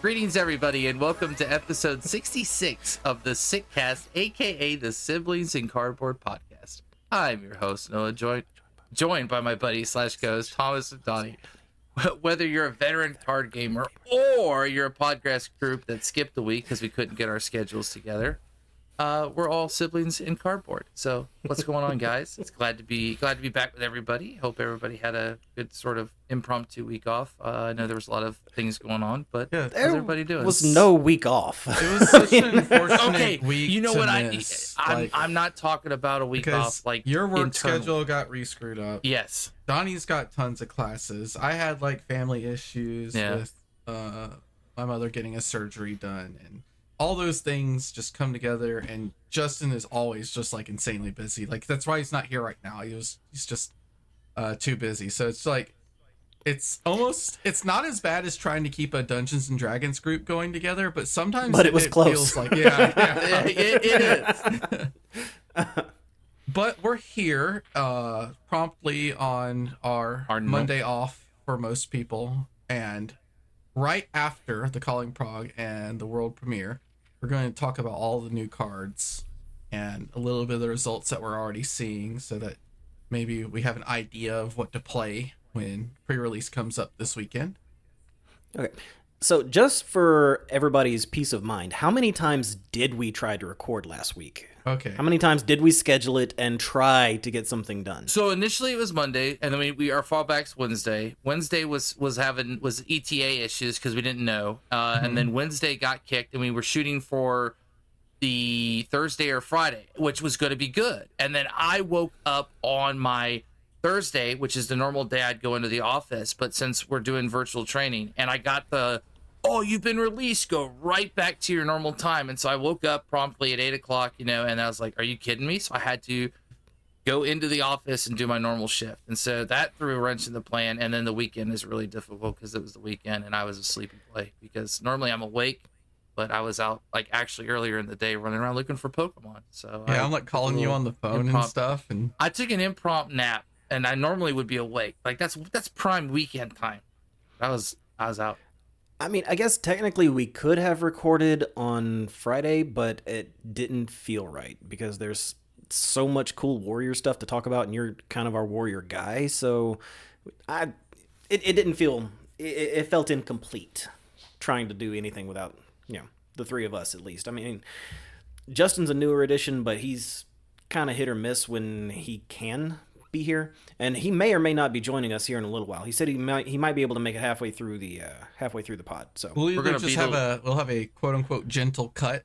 Greetings, everybody, and welcome to episode 66 of the Sickcast, aka the Siblings in Cardboard podcast. I'm your host, Noah, joined by my buddy slash co-host, Thomas and Donnie. Whether you're a veteran card gamer or you're a podcast group that skipped a week because we couldn't get our schedules together, we're all siblings in cardboard. So what's going on, guys? It's glad to be back with everybody. Hope everybody had a good sort of impromptu week off. I know there was a lot of things going on, but how's everybody doing? There was no week off. It was such an unfortunate week. You know to what miss. I'm not talking about a week off. Like your work internal. schedule got re-screwed up. Yes. Donnie's got tons of classes. I had like family issues with my mother getting a surgery done, and all those things just come together. And Justin is always just like insanely busy. Like that's why he's not here right now. He's just too busy. So it's like it's not as bad as trying to keep a Dungeons and Dragons group going together, but sometimes it was close. Feels like it is. But we're here promptly on our Monday off for most people, and right after the Calling Prague and the world premiere, we're going to talk about all the new cards and a little bit of the results that we're already seeing, so that maybe we have an idea of what to play when pre-release comes up this weekend. Okay. So just for everybody's peace of mind, how many times did we try to record last week? Okay. How many times did we schedule it and try to get something done? So initially it was Monday, and then our fallback's Wednesday. Wednesday was ETA issues because we didn't know, and then Wednesday got kicked, and we were shooting for the Thursday or Friday, which was going to be good. And then I woke up on my Thursday, which is the normal day I'd go into the office, but since we're doing virtual training, and I got you've been released, go right back to your normal time. And so I woke up promptly at 8 o'clock, and I was like, are you kidding me? So I had to go into the office and do my normal shift. And so that threw a wrench in the plan. And then the weekend is really difficult because it was the weekend and I was asleep and play, because normally I'm awake, but I was out like actually earlier in the day running around looking for Pokemon. So I'm like calling you on the phone and stuff. And I took an impromptu nap, and I normally would be awake. Like that's prime weekend time. I was out. I mean, I guess technically we could have recorded on Friday, but it didn't feel right because there's so much cool warrior stuff to talk about, and you're kind of our warrior guy. So it didn't feel, it felt incomplete trying to do anything without, the three of us at least. I mean, Justin's a newer addition, but he's kind of hit or miss when he can be here, and he may or may not be joining us here in a little while. He said he might be able to make it halfway through the pod. So we'll either just have a quote unquote gentle cut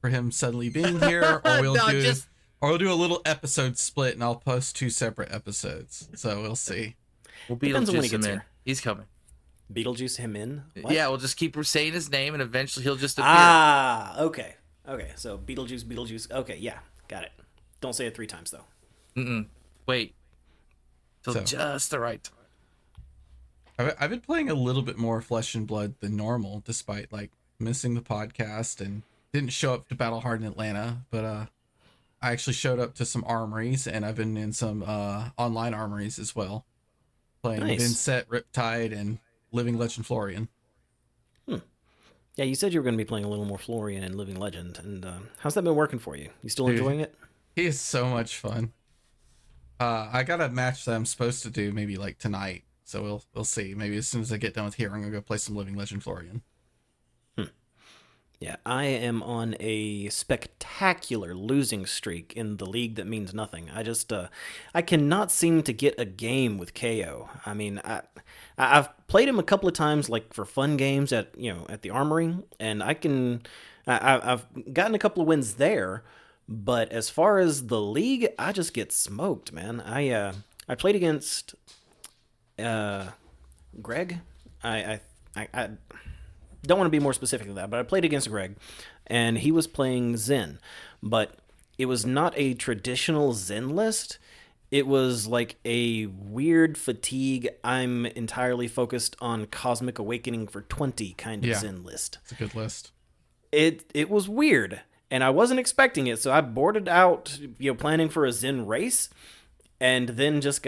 for him suddenly being here, or we'll do a little episode split, and I'll post 2 separate episodes. So we'll see. We'll Beetlejuice him in. Here. He's coming. Beetlejuice him in? What? Yeah, we'll just keep saying his name, and eventually he'll just appear. Okay. So Beetlejuice. Okay, yeah, got it. Don't say it 3 times though. Wait till just the right time. I've been playing a little bit more Flesh and Blood than normal, despite like missing the podcast and didn't show up to Battle Hard in Atlanta. But I actually showed up to some armories, and I've been in some online armories as well, playing Vincent, Riptide, and Living Legend Florian. Yeah, you said you were going to be playing a little more Florian and Living Legend, and how's that been working for you? You still enjoying it? He is so much fun. I got a match that I'm supposed to do maybe like tonight, so we'll see. Maybe as soon as I get done with here, I'm gonna go play some Living Legend Florian. Yeah, I am on a spectacular losing streak in the league that means nothing. I cannot seem to get a game with KO. I mean, I've played him a couple of times, like for fun games at the Armory, and I've gotten a couple of wins there. But as far as the league, I just get smoked, man. I played against Greg. I don't want to be more specific than that, but I played against Greg, and he was playing Zen. But it was not a traditional Zen list. It was like a weird fatigue, I'm entirely focused on Cosmic Awakening for 20 kind of Zen list. It's a good list. It was weird. And I wasn't expecting it, so I boarded out, planning for a Zen race, and then just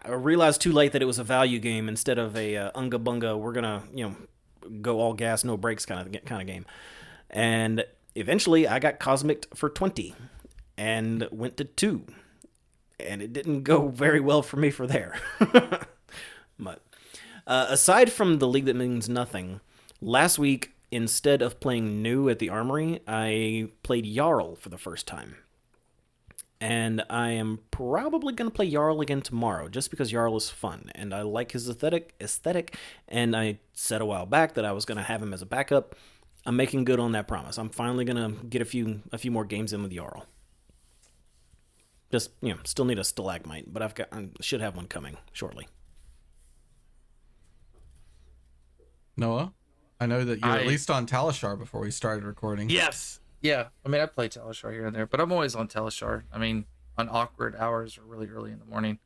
I realized too late that it was a value game instead of a Unga Bunga. We're gonna, go all gas, no brakes kind of game. And eventually I got cosmic for 20 and went to 2. And it didn't go very well for me for there. But aside from the League That Means Nothing, last week, instead of playing New at the Armory, I played Jarl for the first time. And I am probably going to play Jarl again tomorrow, just because Jarl is fun, and I like his aesthetic, and I said a while back that I was going to have him as a backup. I'm making good on that promise. I'm finally going to get a few more games in with Jarl. Just, still need a stalagmite, but I should have one coming shortly. Noah, I know that you were at least on Talishar before we started recording. Yes. Yeah, I mean, I play Talishar here and there, but I'm always on Talishar. I mean, on awkward hours or really early in the morning,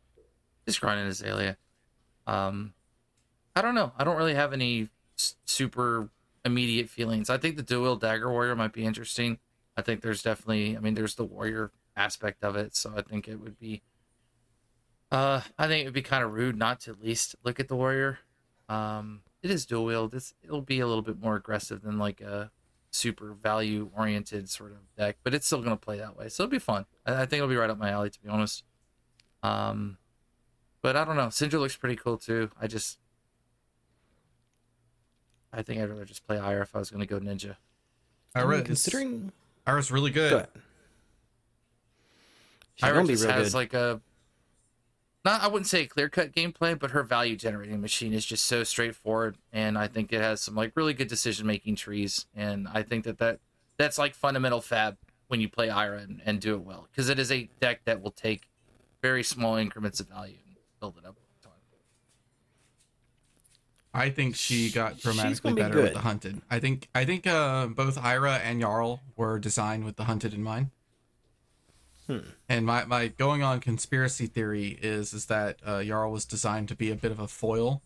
just grinding Azalea. I don't know. I don't really have any super immediate feelings. I think the dual dagger warrior might be interesting. I think there's definitely, there's the warrior aspect of it, so I think it would be, kind of rude not to at least look at the warrior. It is dual wield. It'll be a little bit more aggressive than like a super value oriented sort of deck, but it's still going to play that way, so it'll be fun. I think it'll be right up my alley, to be honest. But I don't know, Syndra looks pretty cool too. I think I'd rather just play Ira if I was going to go ninja. Considering Ira's really good. Ira just has like I wouldn't say a clear-cut gameplay, but her value generating machine is just so straightforward, and I think it has some like really good decision-making trees, and I think that's like fundamental fab when you play Ira and do it well, because it is a deck that will take very small increments of value and build it up over time. I think she got dramatically better with the Hunted. I think both Ira and Jarl were designed with the Hunted in mind. And my going on conspiracy theory is that Jarl was designed to be a bit of a foil,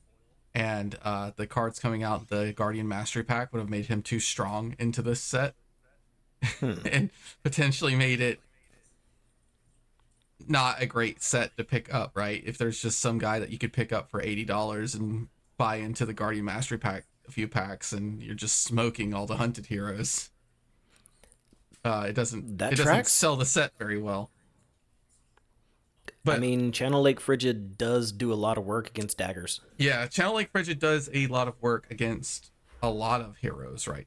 and the cards coming out, the Guardian Mastery Pack, would have made him too strong into this set, and potentially made it not a great set to pick up, right? If there's just some guy that you could pick up for $80 and buy into the Guardian Mastery Pack a few packs, and you're just smoking all the Hunted heroes. It doesn't sell the set very well. But Channel Lake Frigid does do a lot of work against daggers. Yeah, Channel Lake Frigid does a lot of work against a lot of heroes right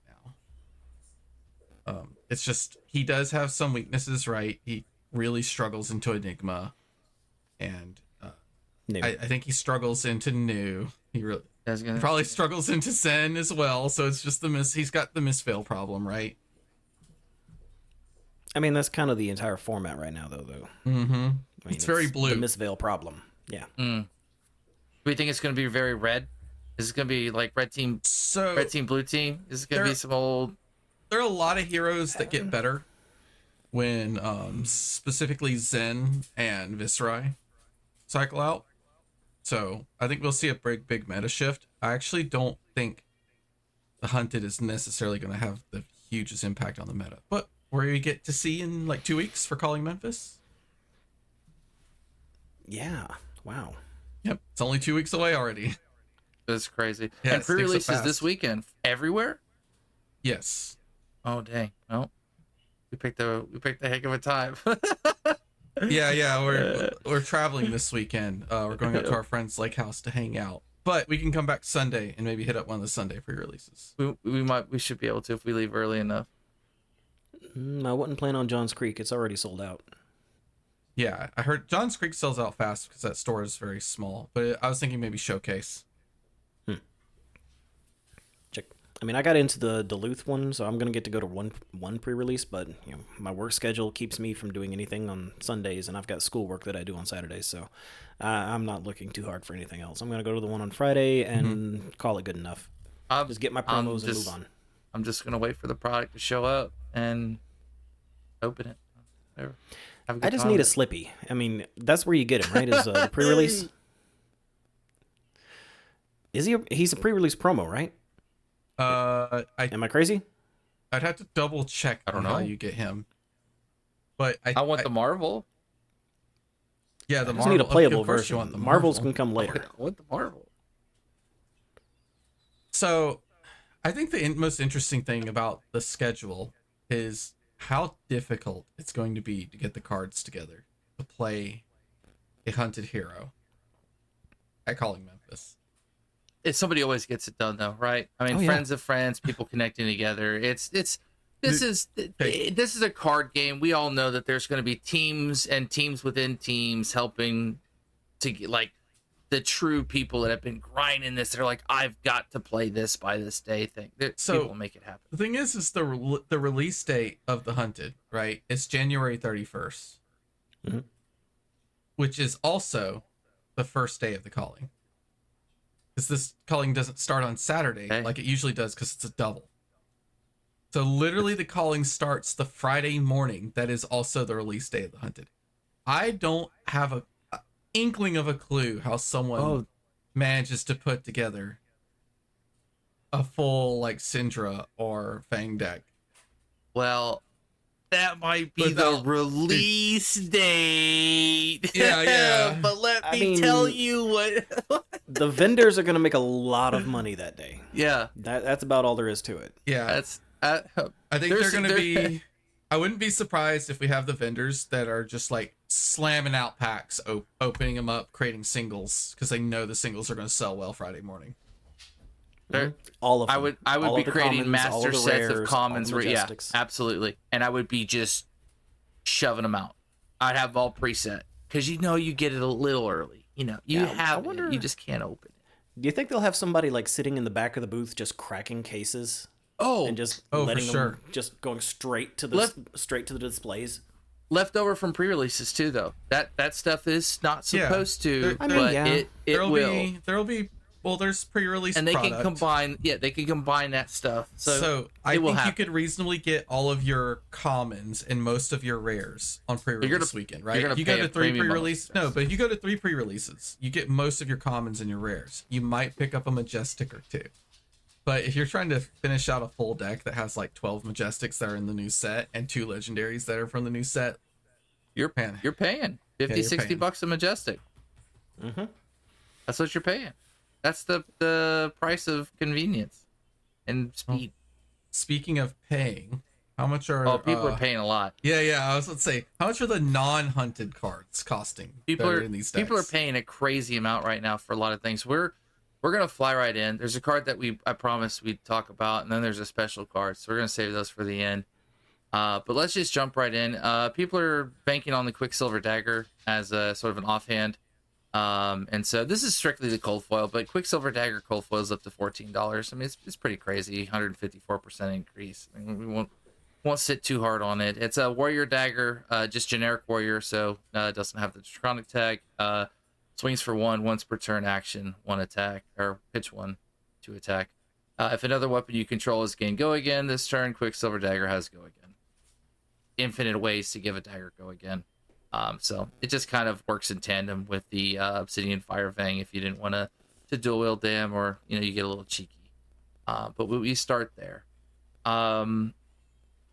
now. It's just he does have some weaknesses, right? He really struggles into Enigma, and I think he struggles into New. He really probably struggles into Zen as well. So it's just he's got the misfail problem, right? That's kind of the entire format right now, though. Mm-hmm. It's very blue. The misveil problem. Yeah. Do we think it's going to be very red? Is it going to be like red team, blue team? Is it going to be some old? There are a lot of heroes that get better when specifically Zen and Viscerai cycle out. So I think we'll see a big meta shift. I actually don't think the Hunted is necessarily going to have the hugest impact on the meta, but we get to see in like 2 weeks for Calling Memphis. Yeah. Wow. Yep. It's only 2 weeks away already. That's crazy. Yeah, and pre-releases this weekend everywhere? Yes. Oh dang. Well, we picked a heck of a time. Yeah, we're traveling this weekend. We're going up to our friend's lake house to hang out. But we can come back Sunday and maybe hit up one of the Sunday pre-releases. We should be able to if we leave early enough. I wouldn't plan on Johns Creek. It's already sold out. Yeah, I heard Johns Creek sells out fast because that store is very small. But I was thinking maybe Showcase. Check. I got into the Duluth one, so I'm gonna get to go to one pre-release. But my work schedule keeps me from doing anything on Sundays, and I've got schoolwork that I do on Saturdays. So I'm not looking too hard for anything else. I'm gonna go to the one on Friday and call it good enough. Just get my promos and move on. I'm just gonna wait for the product to show up and open it. Whatever. I just need a Slippy. That's where you get him, right? Is the pre-release? Is he? He's a pre-release promo, right? Am I crazy? I'd have to double check. I don't know how you get him, but I want the Marvel. Yeah, the Marvel. Need a playable version. The Marvels can come later. I want the Marvel. So, I think the most interesting thing about the schedule is how difficult it's going to be to get the cards together to play a hunted hero at Calling Memphis. Somebody always gets it done though, right? I mean, friends of friends, people connecting together. This is a card game. We all know that there's going to be teams and teams within teams helping to get, like, the true people that have been grinding this. They're like, I've got to play this by this day thing. So people make it happen. The thing is the release date of the Hunted, right? It's January 31st, which is also the first day of the calling. Because this calling doesn't start on Saturday like it usually does, because it's a double. So literally the calling starts the Friday morning. That is also the release day of the Hunted. I don't have a inkling of a clue how someone manages to put together a full like Syndra or Fang deck. Well, that might be the release date. Yeah. But let me tell you what. The vendors are going to make a lot of money that day. Yeah. That's about all there is to it. Yeah. That's. I think they're going to be. I wouldn't be surprised if we have the vendors that are just like slamming out packs, opening them up, creating singles, because they know the singles are going to sell well Friday morning. All of them. I would be creating commons, master sets rares, of commons. Yeah, majestics. absolutely. And I would be just shoving them out. I'd have all preset because you get it a little early. You just can't open it. Do you think they'll have somebody like sitting in the back of the booth just cracking cases? And just letting them just going straight to the displays. Leftover from pre-releases too, though. That stuff is not supposed to, it will. There'll be. Well, there's pre-release and they product. can combine. Yeah, they can combine that stuff. So I think you could reasonably get all of your commons and most of your rares on pre-release weekend, right? You go to 3 pre-release. No, but if you go to 3 pre-releases, you get most of your commons and your rares. You might pick up a majestic or 2. But if you're trying to finish out a full deck that has like 12 majestics that are in the new set and 2 legendaries that are from the new set, you're paying $50-$60 a majestic. That's what you're paying. That's the price of convenience and speed. Speaking of paying, how much are people are paying a lot. Yeah. I was going to say, how much are the non-hunted cards costing? People are in these decks? People are paying a crazy amount right now for a lot of things. We're gonna fly right in. There's a card that I promised we'd talk about, and then there's a special card, so we're gonna save those for the end. But let's just jump right in. People are banking on the Quicksilver Dagger as a sort of an offhand. And so this is strictly the cold foil, but Quicksilver Dagger cold foil is up to $14. I mean, it's pretty crazy, 154% increase. I mean, we won't sit too hard on it. It's a Warrior Dagger, just generic Warrior, so it doesn't have the Draconic tag. Swings for 1 once per turn action, 1 attack, or pitch 1 to attack. If another weapon you control is gained go again this turn, Quicksilver Dagger has go again. Infinite ways to give a dagger go again. So it just kind of works in tandem with the Obsidian Fire Fang if you didn't want to dual wield them, or you get a little cheeky. But we start there.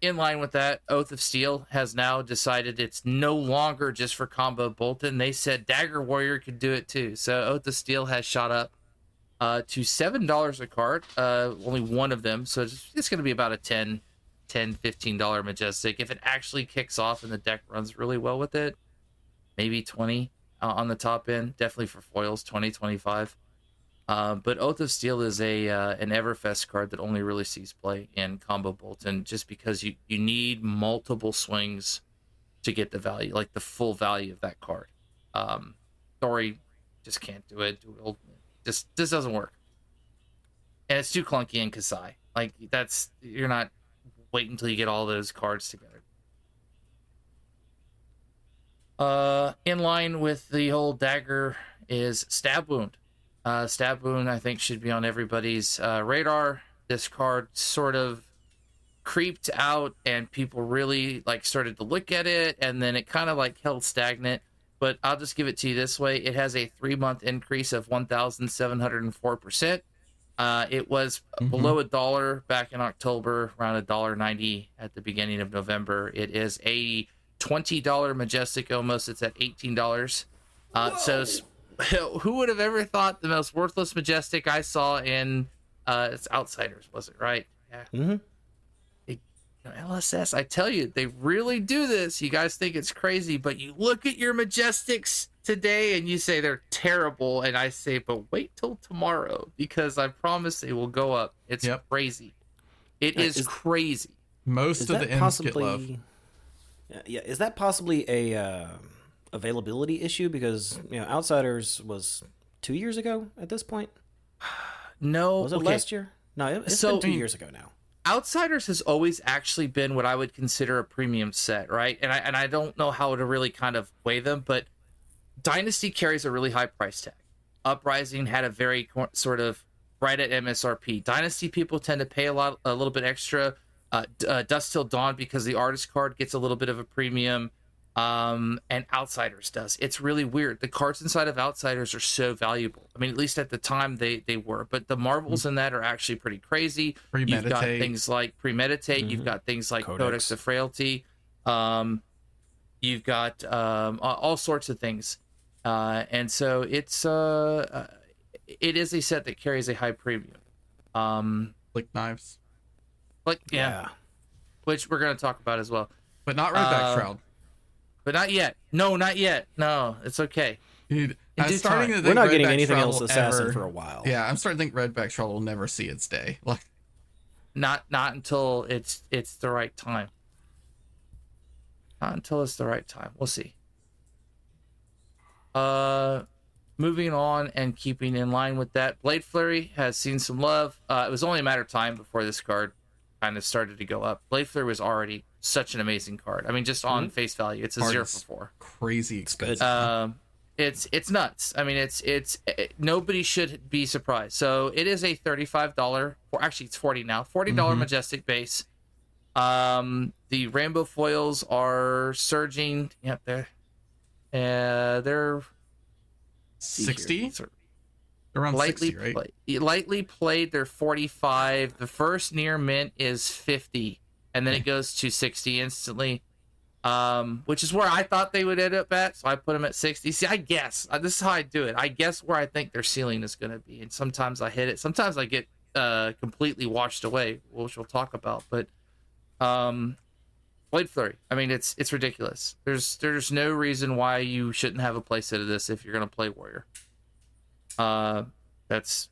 In line with that, Oath of Steel has now decided it's no longer just for combo Bolton. They said Dagger Warrior could do it too. So Oath of Steel has shot up to $7 a card. Only one of them. So it's going to be about a $15 Majestic. If it actually kicks off and the deck runs really well with it, maybe 20 on the top end. Definitely for foils, 20, 25. But Oath of Steel is an Everfest card that only really sees play in combo Bolton, just because you need multiple swings to get the value, like the full value of that card. Story just can't do it. This doesn't work. And it's too clunky in Kasai. Like, you're not wait until you get all those cards together. In line with the whole dagger is Stab Wound. Stab Wound, I think, should be on everybody's radar. This card sort of creeped out and people really started to look at it, and then it kind of held stagnant. But I'll just give it to you this way. It has a 3-month increase of 1,704%. It was below $1 back in October, around $1.90 at the beginning of November. It is a $20 Majestic almost. It's at $18. So who would have ever thought the most worthless Majestic I saw in It's Outsiders, was it, right? Yeah. Mm-hmm. LSS, I tell you, they really do this. You guys think it's crazy, but you look at your Majestics today and you say they're terrible, and I say, but wait till tomorrow, because I promise they will go up. It's crazy. It is crazy. Most of the ends get love. Yeah, is that possibly a availability issue? Because Outsiders was 2 years ago at this point. No, was it last year? No, it's been 2 years ago now. Outsiders has always actually been what I would consider a premium set, right? And I don't know how to really kind of weigh them, but Dynasty carries a really high price tag. Uprising had a very sort of right at MSRP. Dynasty people tend to pay a little bit extra. Dusk Till Dawn, because the artist card gets a little bit of a premium, and Outsiders does. It's really weird. The cards inside of Outsiders are so valuable. I mean, at least at the time they were, but the marvels in that are actually pretty crazy. You've got things like Premeditate. You've got things like Codex of Frailty. You've got all sorts of things, and so it is a set that carries a high premium. Like Knives. Like yeah, which we're gonna talk about as well, but not Redback Shroud. But not yet. No, not yet. No, it's okay. Dude, I'm starting to think we're not getting Redback anything Shroud else Assassin for a while. Yeah, I'm starting to think Redback Shroud will never see its day. Like, not until it's the right time. Not until it's the right time. We'll see. Moving on and keeping in line with that, Blade Flurry has seen some love. It was only a matter of time before this card kind of started to go up. Blade Flurry was already such an amazing card. I mean, just on face value, it's a 0 for 4. Crazy expensive. It's nuts. I mean, nobody should be surprised. So it is a $35, or actually it's $40 now. $40 Majestic base. The rainbow foils are surging. Yep, they're 60. Around 60, right? Lightly played, they're 45. The first near mint is 50, and then it goes to 60 instantly, which is where I thought they would end up at, so I put them at 60. See, I guess. This is how I do it. I guess where I think their ceiling is going to be, and sometimes I hit it. Sometimes I get completely washed away, which we'll talk about. But Blade Flurry, I mean, it's ridiculous. There's no reason why you shouldn't have a playset of this if you're going to play Warrior. That's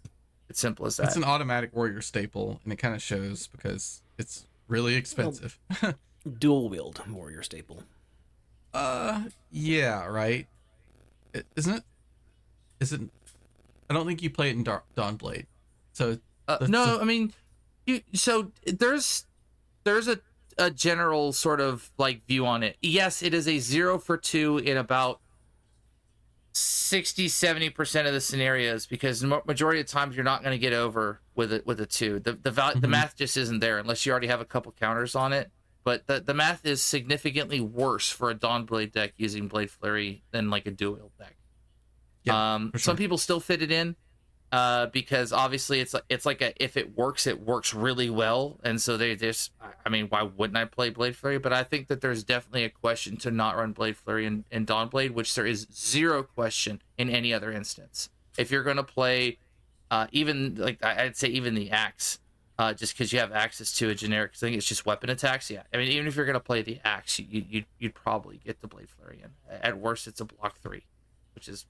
as simple as that. It's an automatic Warrior staple, and it kind of shows because it's really expensive. Dual wield Warrior staple. Yeah, right. Isn't it? I don't think you play it in Dawnblade. So no, I mean, there's a general sort of like view on it. Yes, it is a 0 for 2 in about 60-70% of the scenarios, because the majority of times you're not going to get over with a 2. The math just isn't there unless you already have a couple counters on it. But the math is significantly worse for a Dawnblade deck using Blade Flurry than like a dual deck. Yeah, sure. Some people still fit it in because obviously it's like if it works really well, and so they just, I mean, why wouldn't I play Blade Flurry? But I think that there's definitely a question to not run Blade Flurry in Dawnblade, which there is zero question in any other instance. If you're going to play even like I'd say even the Axe, just because you have access to a generic, I think it's just weapon attacks. Yeah, I mean, even if you're going to play the Axe, you'd probably get the Blade Flurry in. At worst, it's a block 3, which is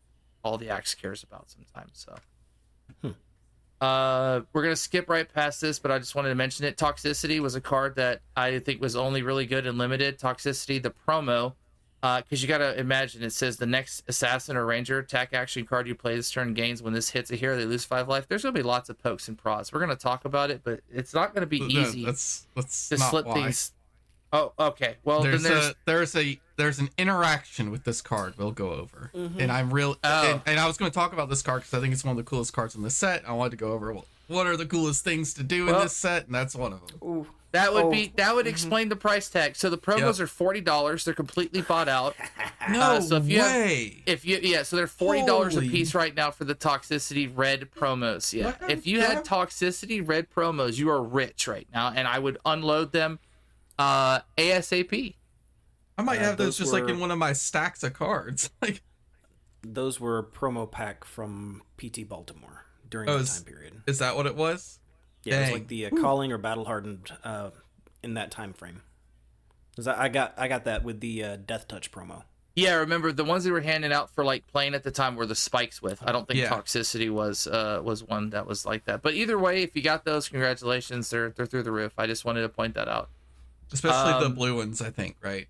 all the Axe cares about sometimes. So we're gonna skip right past this, but I just wanted to mention it. Toxicity was a card that I think was only really good and limited. Toxicity, the promo, because you gotta imagine, it says the next assassin or ranger attack action card you play this turn gains. When this hits a hero, they lose 5 life. There's gonna be lots of pokes and pros. We're gonna talk about it, but it's not gonna be easy. That's to not slip why. things. Oh, okay. Well, there's then there's an interaction with this card we'll go over, and I'm real. And I was going to talk about this card because I think it's one of the coolest cards in the set. I wanted to go over what are the coolest things to do in this set, and that's one of them. Ooh. That would explain the price tag. So the promos are $40. They're completely bought out. No so if way. So they're $40 a piece right now for the Toxicity red promos. Yeah. If you had Toxicity red promos, you are rich right now, and I would unload them ASAP. I might have those just like in one of my stacks of cards. Like, those were promo pack from PT Baltimore during the time period. Is that what it was? Yeah, it was Dang. like the calling or battle hardened in that time frame. 'Cause I got that with the Death Touch promo. Yeah, remember the ones they were handing out for like playing at the time were the spikes with. I don't think Yeah. Toxicity was one that was like that. But either way, if you got those, congratulations. They're through the roof. I just wanted to point that out. Especially the blue ones, I think, right?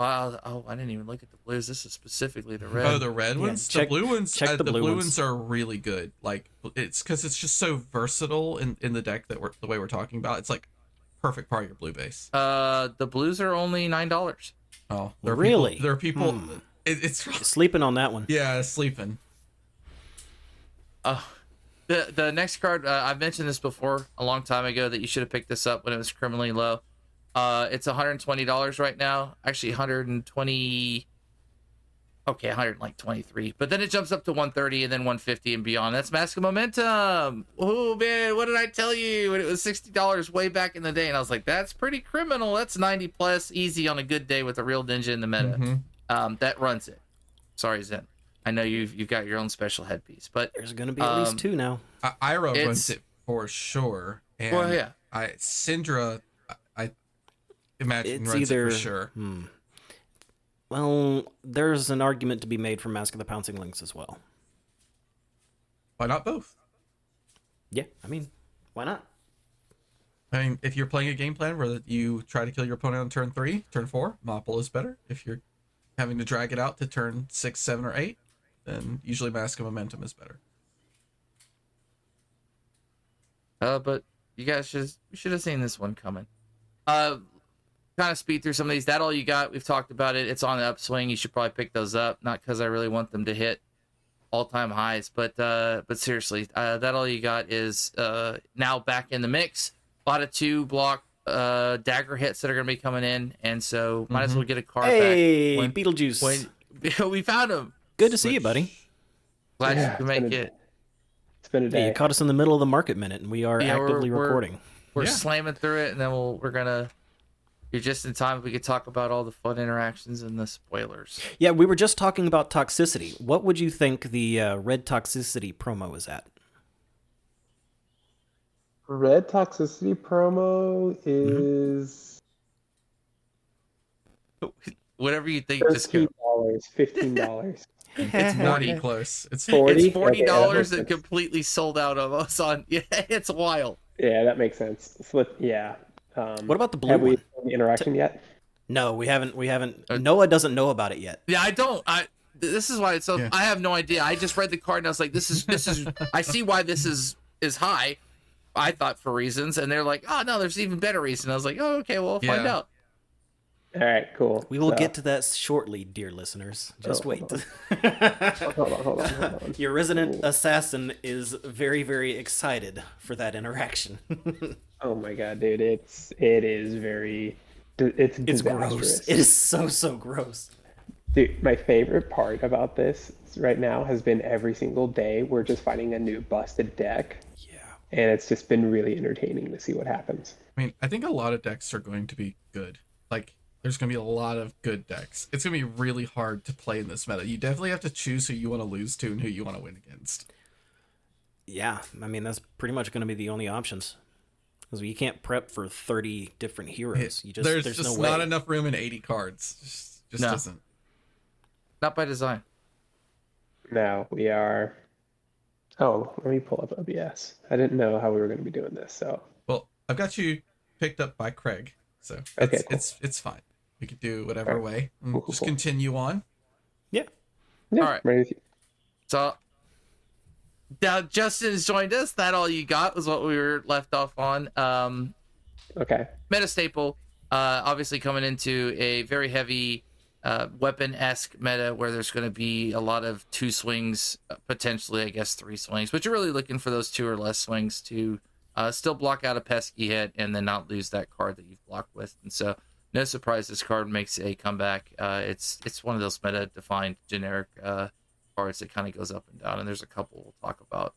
Oh, I didn't even look at the blues. This is specifically the red. Oh, the red ones? check- the blue ones, check the blue ones. ones are really good. Like, it's because it's just so versatile in the deck that the way we're talking about. It's like perfect part of your blue base. The blues are only $9. Oh, Really? There are people. It's Sleeping on that one. yeah, sleeping. The next card, I've mentioned this before a long time ago that you should have picked this up when it was criminally low. It's $120 right now. Actually, 120. Okay, 123. But then it jumps up to 130 and then 150 and beyond. That's Mask of Momentum. Oh man, what did I tell you? When it was $60 way back in the day, and I was like, that's pretty criminal. That's 90 plus easy on a good day with a real ninja in the meta. That runs it. Sorry, Zen. I know you've got your own special headpiece, but There's going to be at least two now. Ira runs it for sure. And well, yeah. Syndra, I imagine It's runs either it for sure. Well, there's an argument to be made for Mask of the Pouncing Lynx as well. Why not both? Yeah, I mean, why not? I mean, if you're playing a game plan where you try to kill your opponent on turn 3, turn 4, Mopple is better. If you're having to drag it out to turn 6, 7, or 8, then usually Mask of Momentum is better. But you guys should have seen this one coming. Kind of speed through some of these. That all you got? We've talked about it. It's on the upswing. You should probably pick those up. Not because I really want them to hit all-time highs, but seriously, that all you got is now back in the mix. A lot of 2-block dagger hits that are going to be coming in, and so might as well get a card Hey, back. Beetlejuice. When we found him. Good to see you, buddy. Glad Yeah, you could make it. It's been a Yeah, day. you caught us in the middle of the market minute, and we are actively recording. We're Yeah. slamming through it, and then we're gonna. You're just in time. We could talk about all the fun interactions and the spoilers. Yeah, we were just talking about toxicity. What would you think the red toxicity promo is at? Red Toxicity promo is Whatever you think, just $13, go. $15. It's not even close. It's 40? It's $40 Okay, that makes and sense. completely sold out of us on. Yeah, it's wild. Yeah, that makes sense. Yeah. What about the blue Have we one? done the interaction yet? No, we haven't. Noah doesn't know about it yet. Yeah, I don't. This is why it's so. Yeah. I have no idea. I just read the card and I was like, this is. I see why this is high. I thought for reasons, and they're like, oh no, there's even better reason. I was like, oh okay, well we'll find Yeah. out. All right, cool. We will So- get to that shortly, dear listeners. Just Oh, wait. Hold on. Your resident assassin is very, very excited for that interaction. Oh my god, dude, it is very, it's It's disastrous. gross. It is so gross. Dude, my favorite part about this right now has been every single day we're just finding a new busted deck, Yeah. and it's just been really entertaining to see what happens. I mean, I think a lot of decks are going to be good. Like, there's going to be a lot of good decks. It's going to be really hard to play in this meta. You definitely have to choose who you want to lose to and who you want to win against. Yeah, I mean, that's pretty much going to be the only options. Because you can't prep for 30 different heroes. There's no just way. not enough room in 80 cards. Just No. isn't. Not by design. Now we are. Oh, let me pull up OBS. I didn't know how we were going to be doing this, so Well, I've got you picked up by Craig, so Okay, it's fine. We could do whatever Alright. way. Cool, Just cool. continue on. Yeah. yeah, All right. ready with you. So now Justin has joined us. That all you got was what we were left off on. Okay. Meta staple, obviously coming into a very heavy weapon-esque meta where there's going to be a lot of 2 swings, potentially I guess 3 swings, but you're really looking for those 2 or less swings to still block out a pesky hit and then not lose that card that you've blocked with. And so no surprise this card makes a comeback. It's one of those meta-defined generic cards that kind of goes up and down, and there's a couple we'll talk about.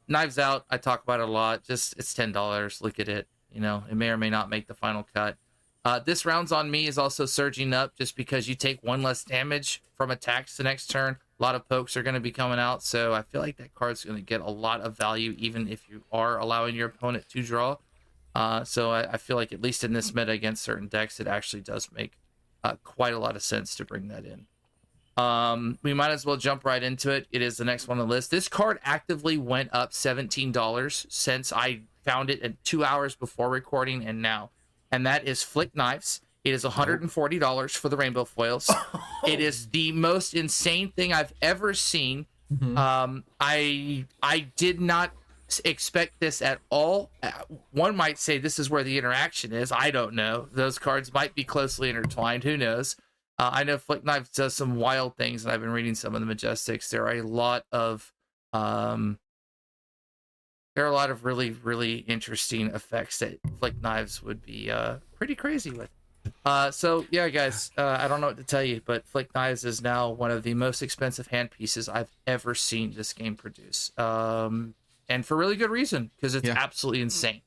Knives Out, I talk about it a lot. Just it's $10. Look at it. You know, it may or may not make the final cut. This Rounds on Me is also surging up just because you take 1 less damage from attacks the next turn. A lot of pokes are going to be coming out, so I feel like that card's going to get a lot of value, even if you are allowing your opponent to draw. So I feel like at least in this meta against certain decks, it actually does make quite a lot of sense to bring that in. We might as well jump right into it. It is the next one on the list. This card actively went up $17 since I found it at 2 hours before recording and now. And that is Flick Knives. It is $140 for the rainbow foils. It is the most insane thing I've ever seen. I did not expect this at all. One might say this is where the interaction is. I don't know. Those cards might be closely intertwined. Who knows? I know Flick Knives does some wild things, and I've been reading some of the Majestics. There are a lot of really, really interesting effects that Flick Knives would be pretty crazy with. So yeah, guys, I don't know what to tell you, but Flick Knives is now one of the most expensive hand pieces I've ever seen this game produce. And for really good reason, because it's absolutely insane.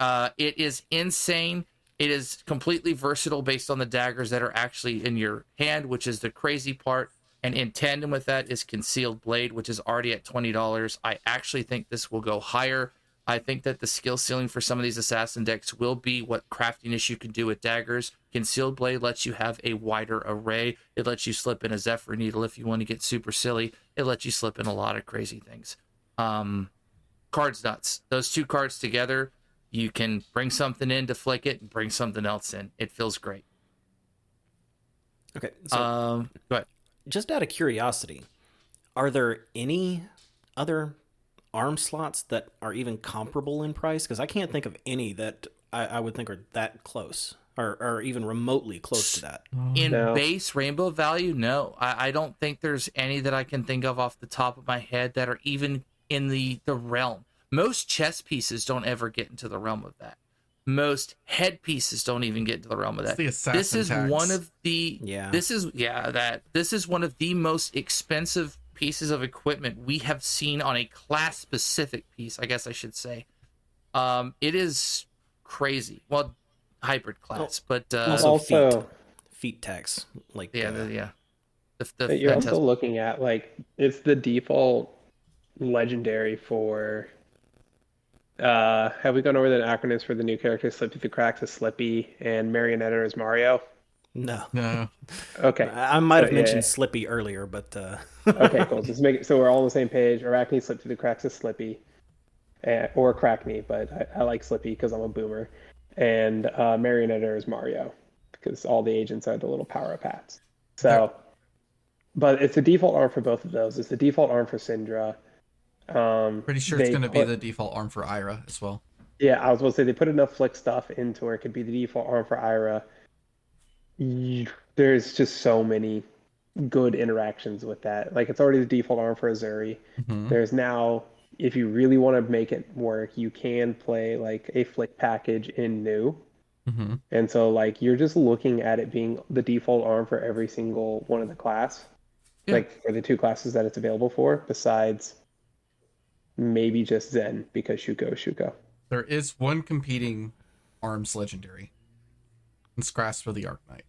It is insane. It is completely versatile based on the daggers that are actually in your hand, which is the crazy part. And in tandem with that is Concealed Blade, which is already at $20. I actually think this will go higher. I think that the skill ceiling for some of these assassin decks will be what Craftiness you can do with daggers. Concealed Blade lets you have a wider array. It lets you slip in a Zephyr Needle if you want to get super silly. It lets you slip in a lot of crazy things. Cards nuts. Those two cards together, you can bring something in to flick it and bring something else in. It feels great. Okay. So, go ahead. Just out of curiosity, are there any other arm slots that are even comparable in price? Because I can't think of any that I would think are that close or even remotely close to that. In base rainbow value, no. I don't think there's any that I can think of off the top of my head that are even in the realm. Most chess pieces don't ever get into the realm of that. Most head pieces don't even get into the realm of that. This is one of the this is one of the most expensive pieces of equipment we have seen on a class specific piece, I guess I should say. It is crazy. Well, hybrid class, but also feet tags like you're also looking at like it's the default legendary for have we gone over the acronyms for the new characters? Slippy the Cracks is Slippy and Marionetta is Mario? No. Okay. I might have mentioned Slippy earlier, but okay, cool. Just make it so we're all on the same page. Arachne Slip Through the Cracks is Slippy. Or Crackney, but I like Slippy because I'm a boomer. And Marionetta is Mario because all the agents are the little power-up hats. So, but it's the default arm for both of those. It's the default arm for Syndra. Pretty sure it's going to be the default arm for Ira as well. Yeah, I was going to say they put enough flick stuff into where it could be the default arm for Ira. There's just so many good interactions with that. Like it's already the default arm for Azuri. There's now, if you really want to make it work, you can play like a flick package in new. And so like you're just looking at it being the default arm for every single one of the class. Like for the two classes that it's available for, besides maybe just Zen because Shuko. There is one competing arms legendary. It's Grasp for the Arc Knight.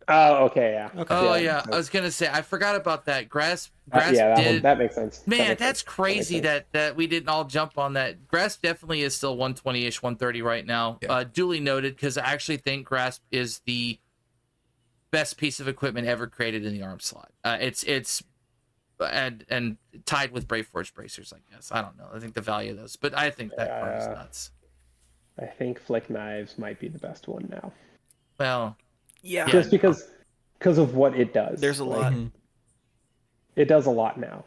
Oh, okay, yeah. Okay. Oh, yeah. I was going to say, I forgot about that. Grasp that makes sense. Man, that's crazy that we didn't all jump on that. Grasp definitely is still 120-ish, 130 right now. Yeah. Duly noted, because I actually think Grasp is the best piece of equipment ever created in the arm slot. It's and tied with Brave Forge Bracers, I guess. I don't know. I think the value of those, but I think that card is nuts. I think Flick Knives might be the best one now. Well, yeah, just because of what it does. There's a lot. It does a lot now.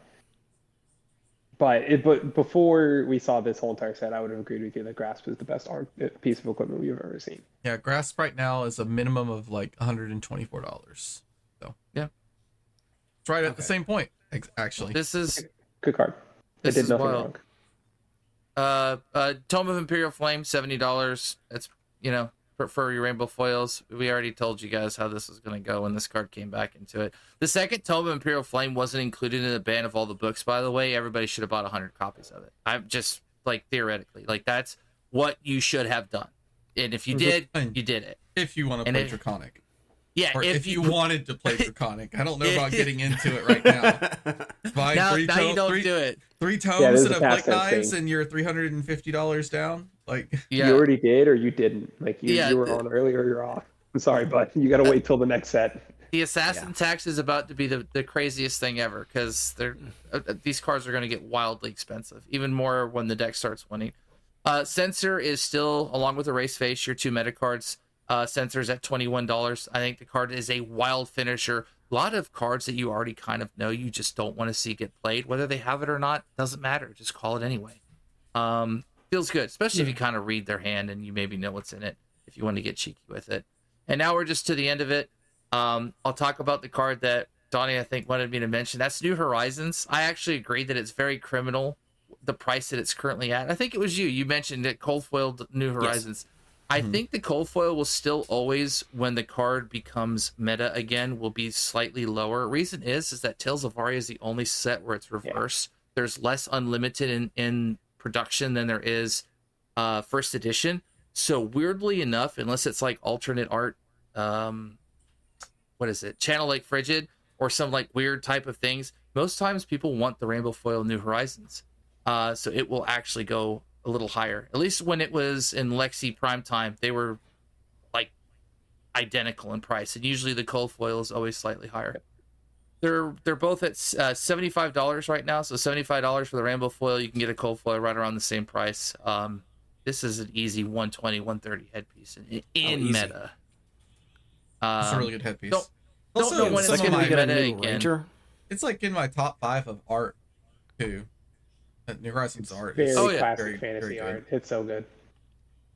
But before we saw this whole entire set, I would have agreed with you that Grasp is the best piece of equipment we've ever seen. Yeah, Grasp right now is a minimum of like $124. So yeah, it's right at the same point. Actually, this is good card. It did nothing wrong. Tome of Imperial Flame, $70. That's for your rainbow foils. We already told you guys how this was going to go when this card came back into it. The second Tome of Imperial Flame wasn't included in the ban of all the books, by the way. Everybody should have bought 100 copies of it. I'm just like theoretically, like that's what you should have done. And if you did, you did it. If you want to play Draconic. Yeah, Or if you wanted to play Draconic. I don't know about getting into it right now. Buy now you don't do it. 3 tomes Yeah, and a a past flick tense knives thing. and you're $350 down. Like Yeah. You already did or you didn't? Like Yeah, you were on early or you're off. I'm sorry, but you got to wait till the next set. the assassin tax is about to be the craziest thing ever because these cards are going to get wildly expensive, even more when the deck starts winning. Censor is still, along with Erase Face, your 2 meta cards. Censor's at $21. I think the card is a wild finisher. A lot of cards that you already kind of know you just don't want to see get played. Whether they have it or not, doesn't matter. Just call it anyway. Feels good, especially if you kind of read their hand and you maybe know what's in it if you want to get cheeky with it. And now we're just to the end of it. I'll talk about the card that Donnie, I think, wanted me to mention. That's New Horizons. I actually agree that it's very criminal, the price that it's currently at. I think it was you. You mentioned it, cold foiled New Horizons. Yes. I think the cold foil will still always, when the card becomes meta again, will be slightly lower. Reason is that Tales of Aria is the only set where it's reverse. Yeah. There's less unlimited in production than there is first edition. So weirdly enough, unless it's like alternate art, what is it? Channel Lake Frigid or some like weird type of things. Most times people want the Rainbow Foil New Horizons. So it will actually go a little higher. At least when it was in Lexi Prime Time, they were like identical in price. And usually the cold foil is always slightly higher. They're both at $75 right now. So $75 for the Rainbow Foil. You can get a cold foil right around the same price. This is an easy 120, 130 headpiece in meta. It's a really good headpiece. Don't know when it's going to be meta again. Ranger. It's like in my top 5 of art too. New Horizons art. Very classic very, fantasy very art. It's so good.